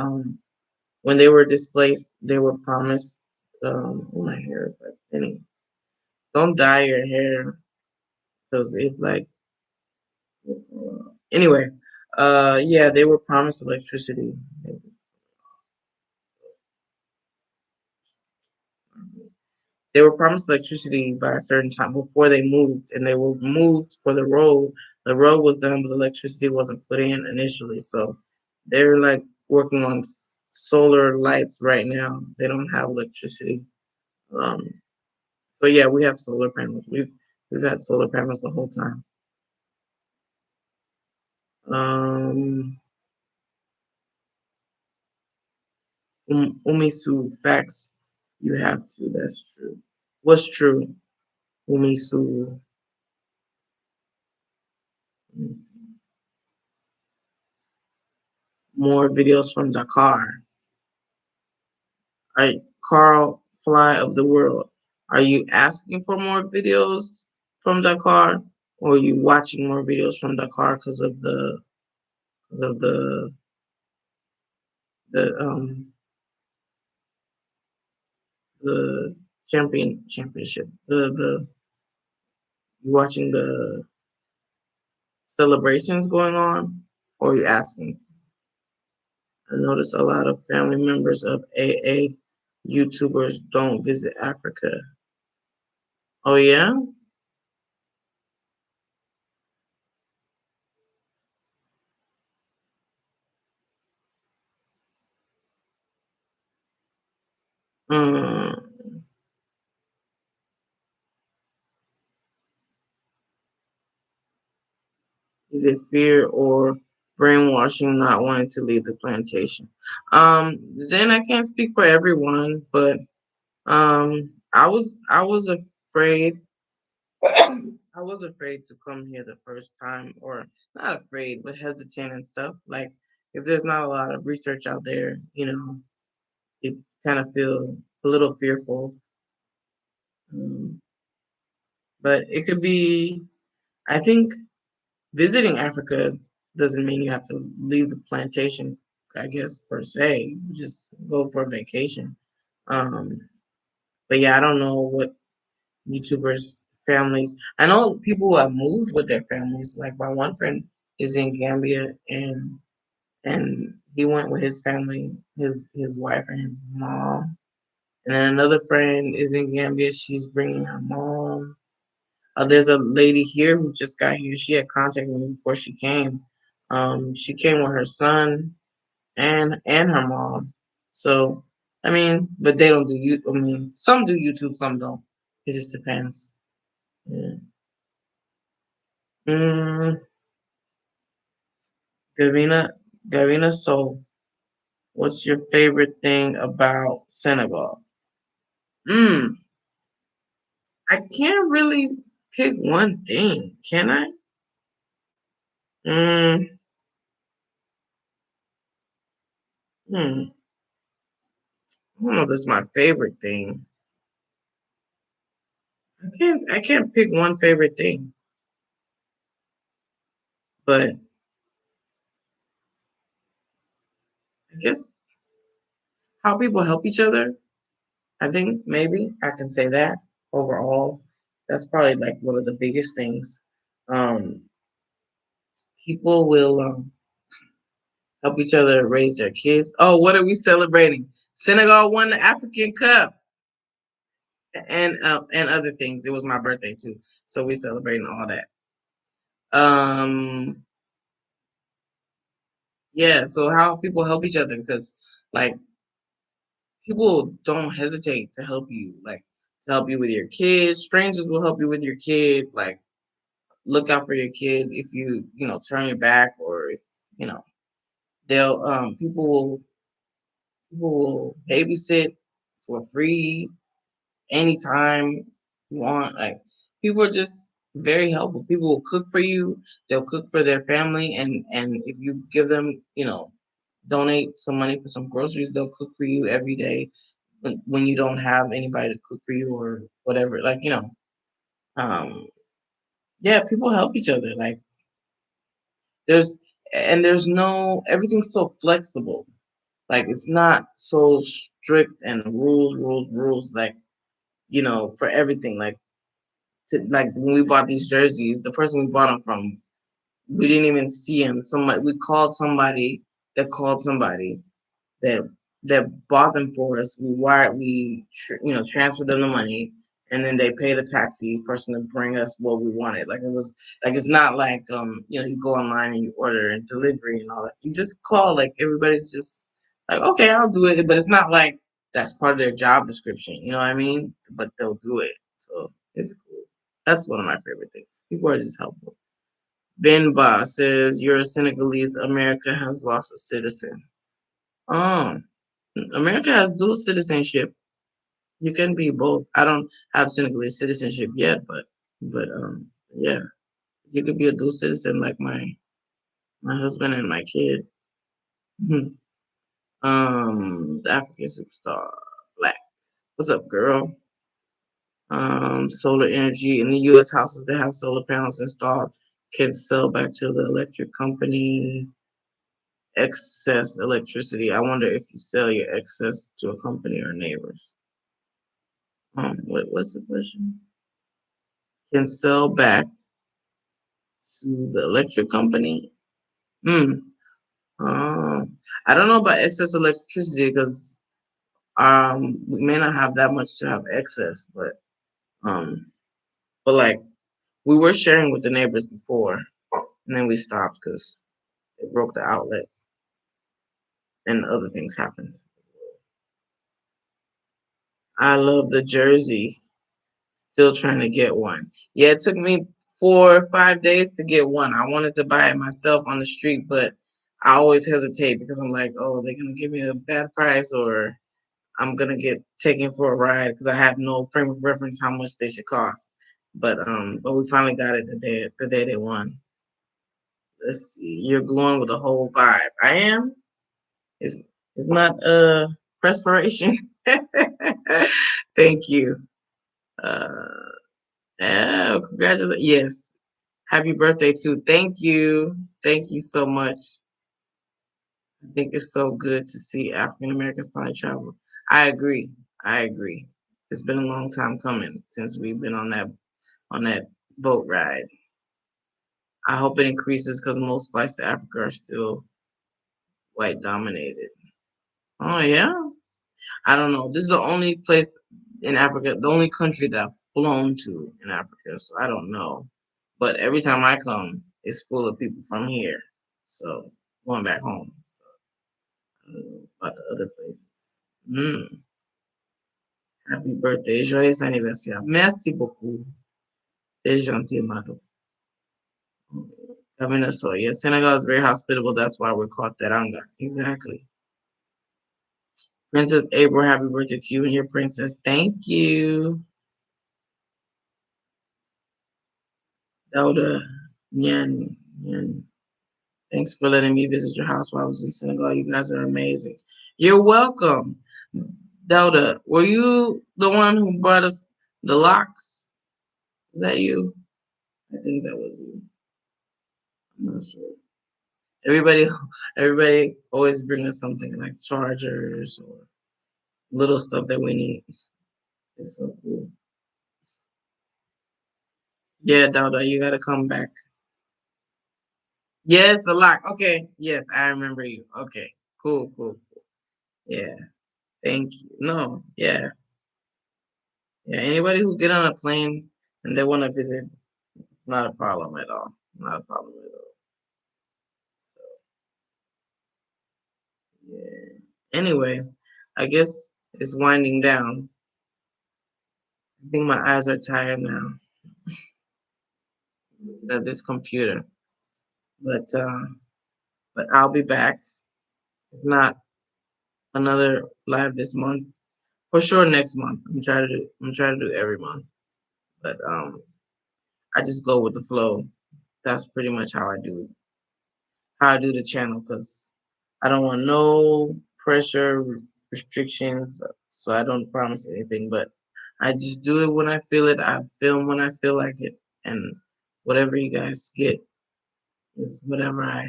when they were displaced, they were promised. Oh, my hair is like thinning. Don't dye your hair because it's like anyway. Yeah, they were promised electricity. They were promised electricity by a certain time before they moved, and they were moved for the road. The road was done, but the electricity wasn't put in initially. So they're like working on solar lights right now. They don't have electricity. Um, so yeah, we have solar panels. We've had solar panels the whole time. Um, Umisu facts. You have to. That's true. What's true? Umisu. More videos from Dakar. Right, Carl Fly of the World. Are you asking for more videos from Dakar, or are you watching more videos from Dakar because of the the championship? The you watching the celebrations going on, or are you asking? I noticed a lot of family members of AA YouTubers don't visit Africa. Oh yeah? Mm. Is it fear or brainwashing not wanting to leave the plantation? Zen, I can't speak for everyone, but I was afraid. I was afraid to come here the first time, or not afraid, but hesitant and stuff. Like if there's not a lot of research out there, it kind of feel a little fearful. Um, but it could be. I think visiting Africa doesn't mean you have to leave the plantation, I guess, per se. You just go for a vacation. Um, but yeah, I don't know what YouTubers' families. I know people who have moved with their families. Like my one friend is in Gambia, and he went with his family, his wife and his mom. And then another friend is in Gambia. She's bringing her mom. There's a lady here who just got here. She had contacted me before she came. She came with her son and her mom. So I mean, but they don't do you. I mean, some do YouTube, some don't. It just depends. Yeah. Mm, Gavina, Gavina. So, what's your favorite thing about Senegal? Mm, I can't really pick one thing, can I? Mm, hmm. I don't know if that's my favorite thing. I can't pick one favorite thing, but I guess how people help each other. I think maybe I can say that overall. That's probably like one of the biggest things. Um, People will help each other raise their kids. Oh, what are we celebrating? Senegal won the African Cup and other things. It was my birthday too, so we celebrating all that. Um, yeah. So how people help each other because like people don't hesitate to help you, like to help you with your kids. Strangers will help you with your kid. Like look out for your kid if you turn your back or if you know they'll people will babysit for free anytime you want. Like people are just very helpful. People will cook for you. They'll cook for their family, and if you give them, donate some money for some groceries, they'll cook for you every day when you don't have anybody to cook for you or whatever. Like, um, yeah, people help each other. Like, there's there's no everything's so flexible. Like, it's not so strict and rules. Like, for everything. Like when we bought these jerseys, the person we bought them from, we didn't even see him. Somebody we called somebody that called somebody that bought them for us. Transferred them the money, and then they paid a taxi person to bring us what we wanted. Like, it was like, it's not like you go online and you order and delivery and all that. You just call. Like, everybody's just like, okay, I'll do it, but it's not like that's part of their job description. You know what I mean? But they'll do it, so it's cool. That's one of my favorite things. People are just helpful. Ben Ba says, "You're a Senegalese. America has lost a citizen." Oh, America has dual citizenship. You can be both. I don't have Senegalese citizenship yet, but yeah, you could be a dual citizen like my husband and my kid. The African superstar, Black. What's up, girl? Solar energy in the U.S. houses that have solar panels installed can sell back to the electric company excess electricity. I wonder if you sell your excess to a company or neighbors. What's the question? Can sell back to the electric company? Hmm. I don't know about excess electricity because we may not have that much to have excess, um but like, we were sharing with the neighbors before, and then we stopped because it broke the outlets and other things happened. I love the jersey. Still trying to get one. Yeah, it took me 4 or 5 days to get one. I wanted to buy it myself on the street, but I always hesitate because I'm like, oh, they're gonna give me a bad price, or I'm gonna get taken for a ride because I have no frame of reference how much they should cost. But we finally got it the day they won. Let's see. You're glowing with a whole vibe. I am. It's it's not perspiration. Thank you. Uh Oh, congratulations. Yes. Happy birthday too. Thank you. Thank you so much. I think it's so good to see African Americans finally travel. I agree. I agree. It's been a long time coming since we've been on that boat ride. I hope it increases because most flights to Africa are still white dominated. Oh yeah? I don't know. This is the only place in Africa, the only country that I've flown to in Africa, so I don't know. But every time I come, it's full of people from here. So going back home. So I don't know about the other places. Happy birthday. Joyeux anniversaire. Merci beaucoup. C'est gentil, madame. Camina so yeah, Senegal is very hospitable. That's why we're called Teranga. Exactly. Princess April, happy birthday to you and your princess. Thank you. Dauda Nyan. Nyan. Thanks for letting me visit your house while I was in Senegal. You guys are amazing. You're welcome. Dauda, were you the one who brought us the locks? Is that you? I think that was you. I'm not sure. Everybody, everybody always bring us something like chargers or little stuff that we need. It's so cool. Yeah, Dauda, you gotta come back. Yes, the lock. Okay. Yes, I remember you. Okay. Cool. Yeah. Thank you. No. Yeah. Yeah, anybody who get on a plane and they want to visit, not a problem at all. Not a problem at all. So yeah. Anyway, I guess it's winding down. I think my eyes are tired now of this computer. But uh, but I'll be back. If not another live this month, for sure next month. I'm trying to do every month. But I just go with the flow. That's pretty much how I do the channel because I don't want no pressure, restrictions, so I don't promise anything. But I just do it when I feel it. I film when I feel like it, and whatever you guys get is whatever I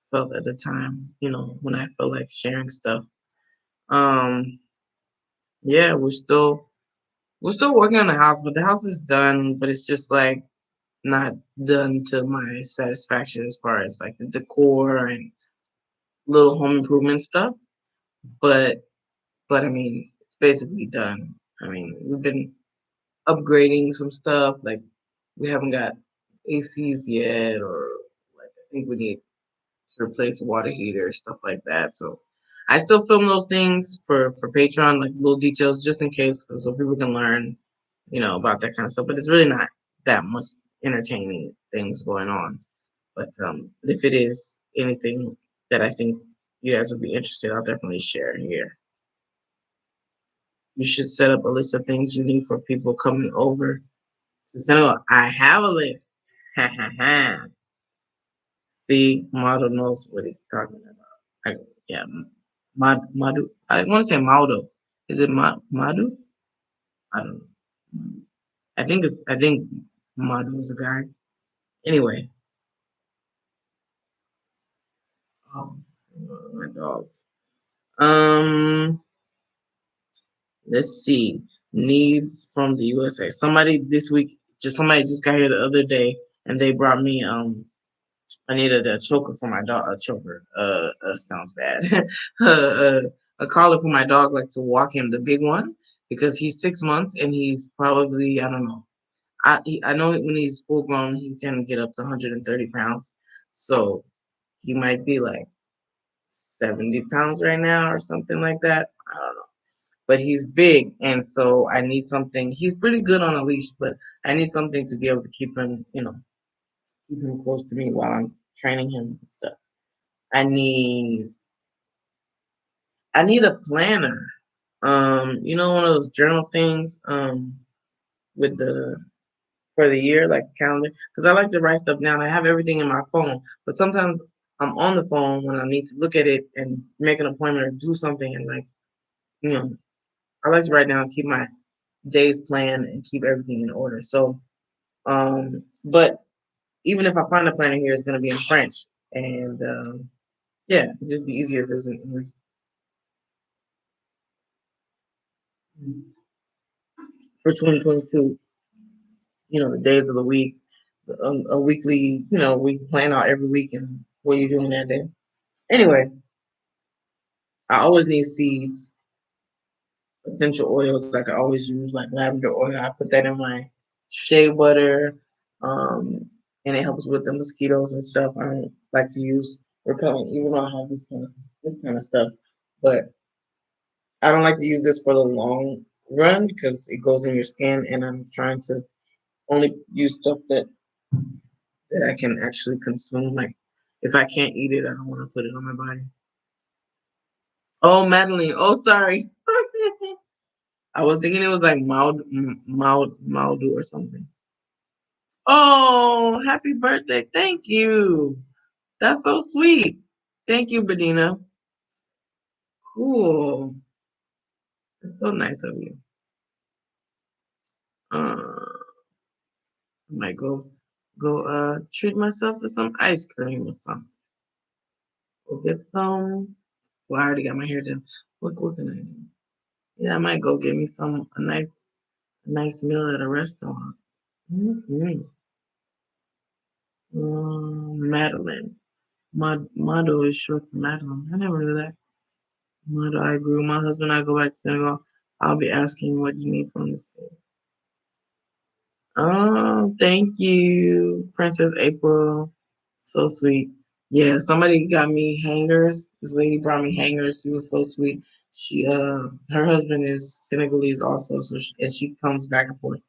felt at the time. When I felt like sharing stuff. Um, yeah, we're still working on the house, but the house is done. But it's just like not done to my satisfaction as far as like the decor and little home improvement stuff. But I mean, it's basically done. I mean, we've been upgrading some stuff. Like we haven't got ACs yet, or like I think we need to replace water heater, stuff like that. So I still film those things for Patreon, like little details, just in case, so people can learn, about that kind of stuff. But it's really not that much entertaining things going on. But if it is anything that I think you guys would be interested, I'll definitely share here. You should set up a list of things you need for people coming over to Senegal. I have a list. Ha ha ha. See, Mado knows what he's talking about. Yeah, Madu. I want to say Maudo. Is it Madu? I don't know. I think Madu is a guy. Anyway, um, my dogs. Um, let's see. Needs from the USA. Somebody just got here the other day, and they brought me I needed a choker for my dog. A choker. Sounds bad. uh, a collar for my dog, like to walk him, the big one, because he's 6 months and he's probably, I don't know. I know when he's full grown, he can get up to 130 pounds. So he might be like 70 pounds right now or something like that. I don't know. But he's big, and so I need something. He's pretty good on a leash, but I need something to be able to keep him close to me while I'm training him and stuff. I need I need a planner. One of those journal things, with the for the year, like calendar, because I like to write stuff down. I have everything in my phone, but sometimes I'm on the phone when I need to look at it and make an appointment or do something, and like you know, I like to write down, keep my days planned, and keep everything in order. So, but even if I find a planner here, it's gonna be in French, and yeah, it'd just be easier if it was in English. For 2022, the days of the week, a weekly, we plan out every week and what you're doing that day. Anyway, I always need seeds, essential oils. Like I always use like lavender oil. I put that in my shea butter, and it helps with the mosquitoes and stuff. I don't like to use repellent, even though I have this kind of stuff. But I don't like to use this for the long run because it goes in your skin, and I'm trying to only use stuff that I can actually consume. Like if I can't eat it, I don't want to put it on my body. Oh, Madeline. Oh, sorry. I was thinking it was like Maldu or something. Oh, happy birthday. Thank you. That's so sweet. Thank you, Bedina. Cool. That's so nice of you. I might go treat myself to some ice cream or something. Go get some. Well, I already got my hair done. What can I do? Yeah, I might go get me a nice meal at a restaurant. Mm-hmm. Madeline. Mado is short for Madeline. I never knew that. Mado, I agree. With my husband and I go back to Senegal, I'll be asking what you need from the state. Oh, thank you, Princess April. So sweet. Yeah, somebody got me hangers. This lady brought me hangers. She was so sweet. Her husband is Senegalese also, and she comes back and forth.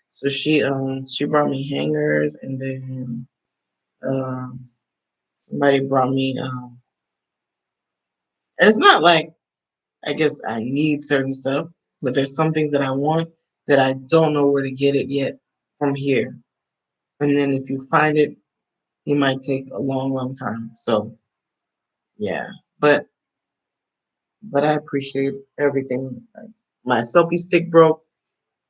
So she brought me hangers, and then um, somebody brought me and it's not like I guess I need certain stuff, but there's some things that I want that I don't know where to get it yet from here. And then if you find it, it might take a long, long time. So yeah, but I appreciate everything. Like, my selfie stick broke.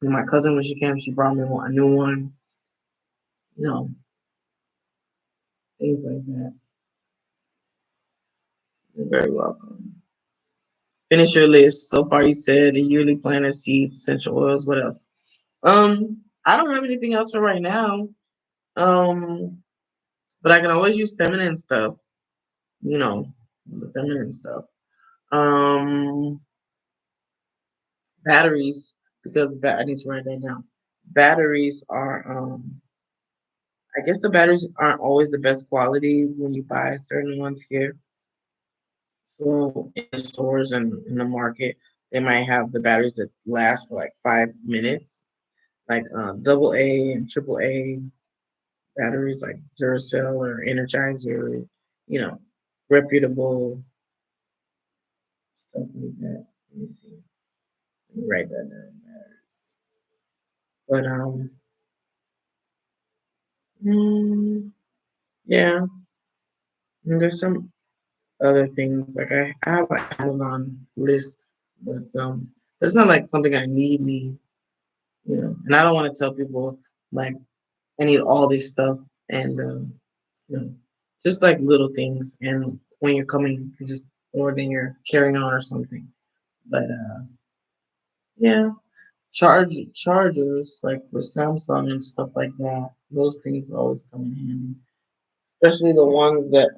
And my cousin, when she came, she brought me a new one. You know, things like that. You're very welcome. Finish your list. So far, you said a yearly planner, seeds, essential oils. What else? I don't have anything else for right now. Um, but I can always use feminine stuff. You know, the feminine stuff. Um, batteries because I need to write that down. Batteries are I guess the batteries aren't always the best quality when you buy certain ones here. So in the stores and in the market, they might have the batteries that last for like 5 minutes, like double A and triple A batteries, like Duracell or Energizer, you know, reputable stuff like that. Let me see. Let me write that down. But mm, yeah, and there's some other things like I have an Amazon list, but it's not like something I need, you know. And I don't want to tell people like I need all this stuff, and you know, just like little things. And when you're coming, you just or then you're carrying on or something. But yeah, chargers like for Samsung and stuff like that. Those things always come in handy, especially the ones that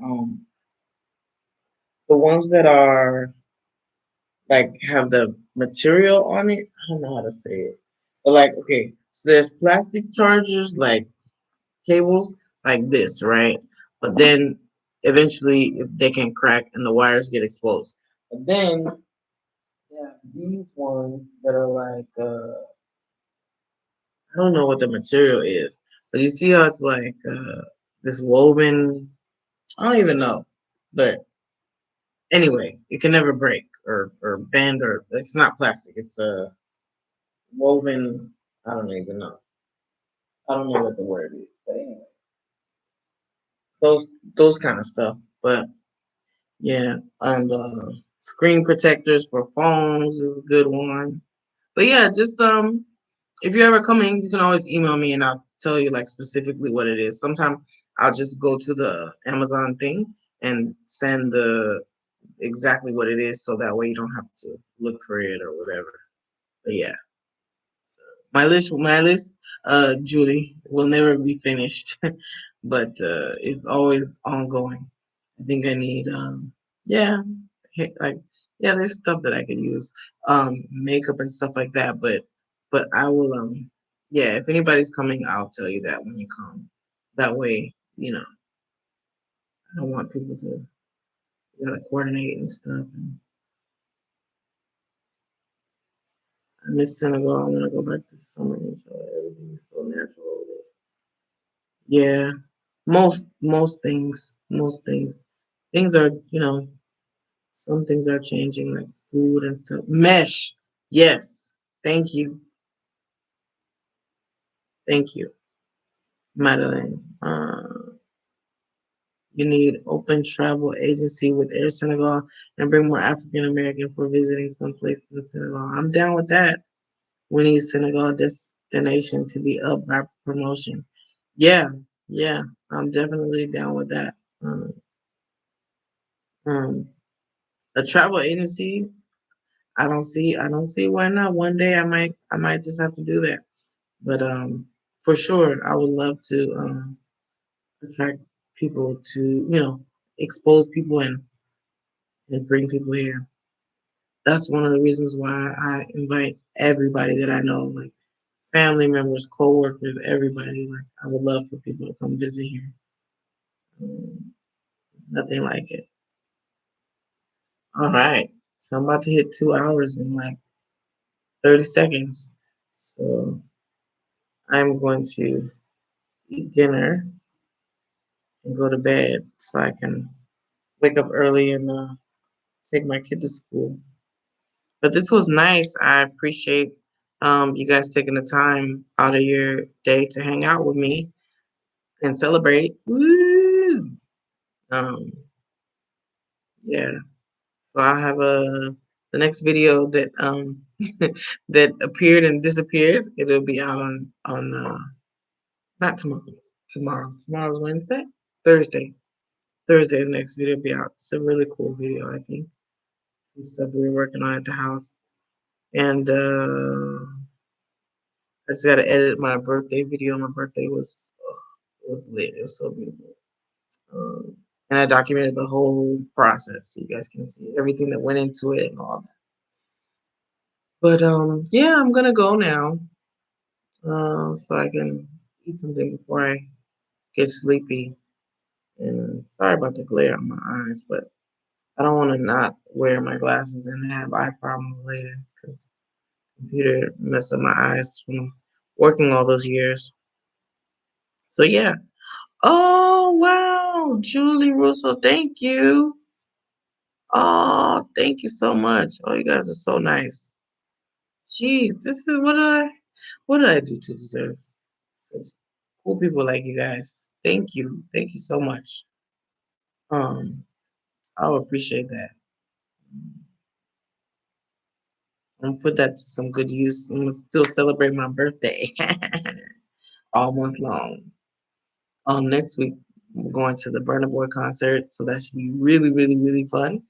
are like have the material on it. I don't know how to say it, but like okay, so there's plastic chargers like cables like this, right? But then eventually if they can crack and the wires get exposed. But then yeah, these ones that are like I don't know what the material is, but you see how it's like this woven. I don't even know, but anyway, it can never break or bend or it's not plastic. It's a woven. I don't even know. I don't know what the word is, but anyway, those kind of stuff. But yeah, and screen protectors for phones is a good one. But yeah, just if you're ever coming, you can always email me and I'll tell you like specifically what it is. Sometimes I'll just go to the Amazon thing and send the exactly what it is, so that way you don't have to look for it or whatever. But yeah, my list, Julie, will never be finished, but it's always ongoing. I think I need, yeah, like, yeah, there's stuff that I could use, makeup and stuff like that. But I will, yeah, if anybody's coming, I'll tell you that when you come. That way, you know, I don't want people to you gotta coordinate and stuff. And I miss Senegal. I want to go back this summer, so everything is so natural over there. Yeah, things are some things are changing like food and stuff. Mesh, yes, thank you, thank you, Madeline. You need open travel agency with Air Senegal and bring more African American for visiting some places in Senegal. I'm down with that. We need Senegal destination to be up by promotion. Yeah, yeah, I'm definitely down with that. Um, a travel agency, I don't see why not. One day I might just have to do that. But for sure I would love to attract people to, expose people and bring people here. That's one of the reasons why I invite everybody that I know, like family members, coworkers, everybody. Like I would love for people to come visit here. Nothing like it. All right. So I'm about to hit 2 hours in like 30 seconds. So I'm going to eat dinner and go to bed so I can wake up early and take my kid to school. But this was nice. I appreciate you guys taking the time out of your day to hang out with me. and celebrate. Woo! Um, yeah. So I have the next video that that appeared and disappeared. It'll be out on not tomorrow. Tomorrow's Wednesday. Thursday. Thursday the next video will be out. It's a really cool video, I think. Some stuff we were working on at the house. And I just gotta edit my birthday video. My birthday was lit. It was so beautiful. And I documented the whole process so you guys can see everything that went into it and all that. But yeah, I'm gonna go now. So I can eat something before I get sleepy. And sorry about the glare on my eyes, but I don't want to not wear my glasses and have eye problems later because computer messed up my eyes from working all those years. So yeah. Oh wow, Julie Russo, thank you. Oh, thank you so much. Oh, you guys are so nice. Jeez, this is what did I do to deserve such cool people like you guys? Thank you. Thank you so much. Um, I'll appreciate that. I'm gonna put that to some good use. I'm gonna still celebrate my birthday all month long. Next week we're going to the Burna Boy concert, so that should be really, really, really fun.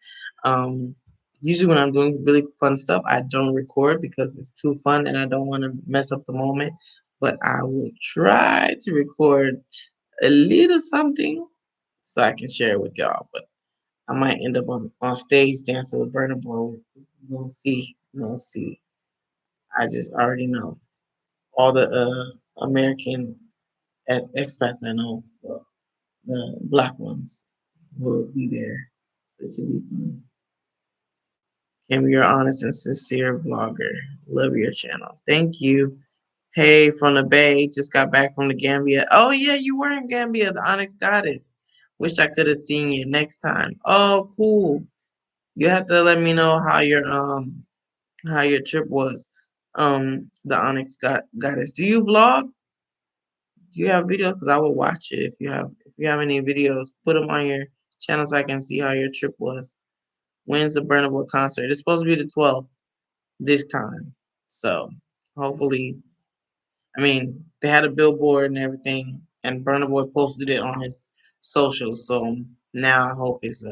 Um, Usually when I'm doing really fun stuff, I don't record because it's too fun and I don't want to mess up the moment. But I will try to record a little something so I can share it with y'all. But I might end up on stage dancing with Burna Boy. We'll see. We'll see. I just already know all the American expats I know. Well, the black ones will be there. It should be fun. Kim, you're honest and sincere vlogger. Love your channel. Thank you. Hey, from the Bay, just got back from the Gambia. Oh yeah, you were in Gambia, the Onyx Goddess. Wish I could have seen you next time. Oh, cool. You have to let me know how your trip was. The Onyx Goddess. Do you vlog? Do you have videos? Because I will watch it if you have any videos. Put them on your channel so I can see how your trip was. When's the Burna Boy concert? It's supposed to be the 12th this time. So hopefully, I mean, they had a billboard and everything, and Burna Boy posted it on his socials. So now I hope it's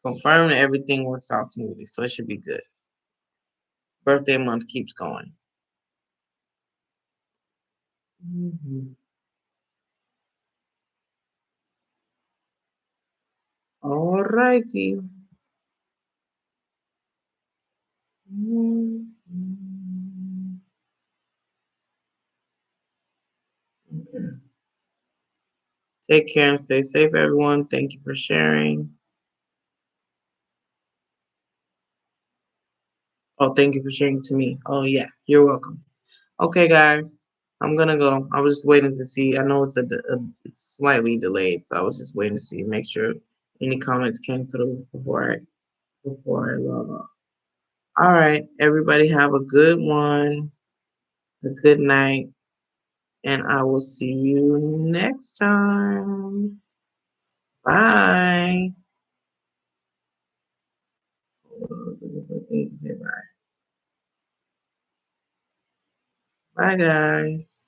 confirmed and everything works out smoothly. So it should be good. Birthday month keeps going. All righty. Okay. Take care and stay safe, everyone. Thank you for sharing. Oh, thank you for sharing to me. Oh, yeah, you're welcome. Okay, guys, I'm gonna go. I was just waiting to see. I know it's slightly delayed, so I was just waiting to see, make sure any comments came through before I log off. All right, everybody, have a good one, a good night, and I will see you next time. Bye. Bye, guys.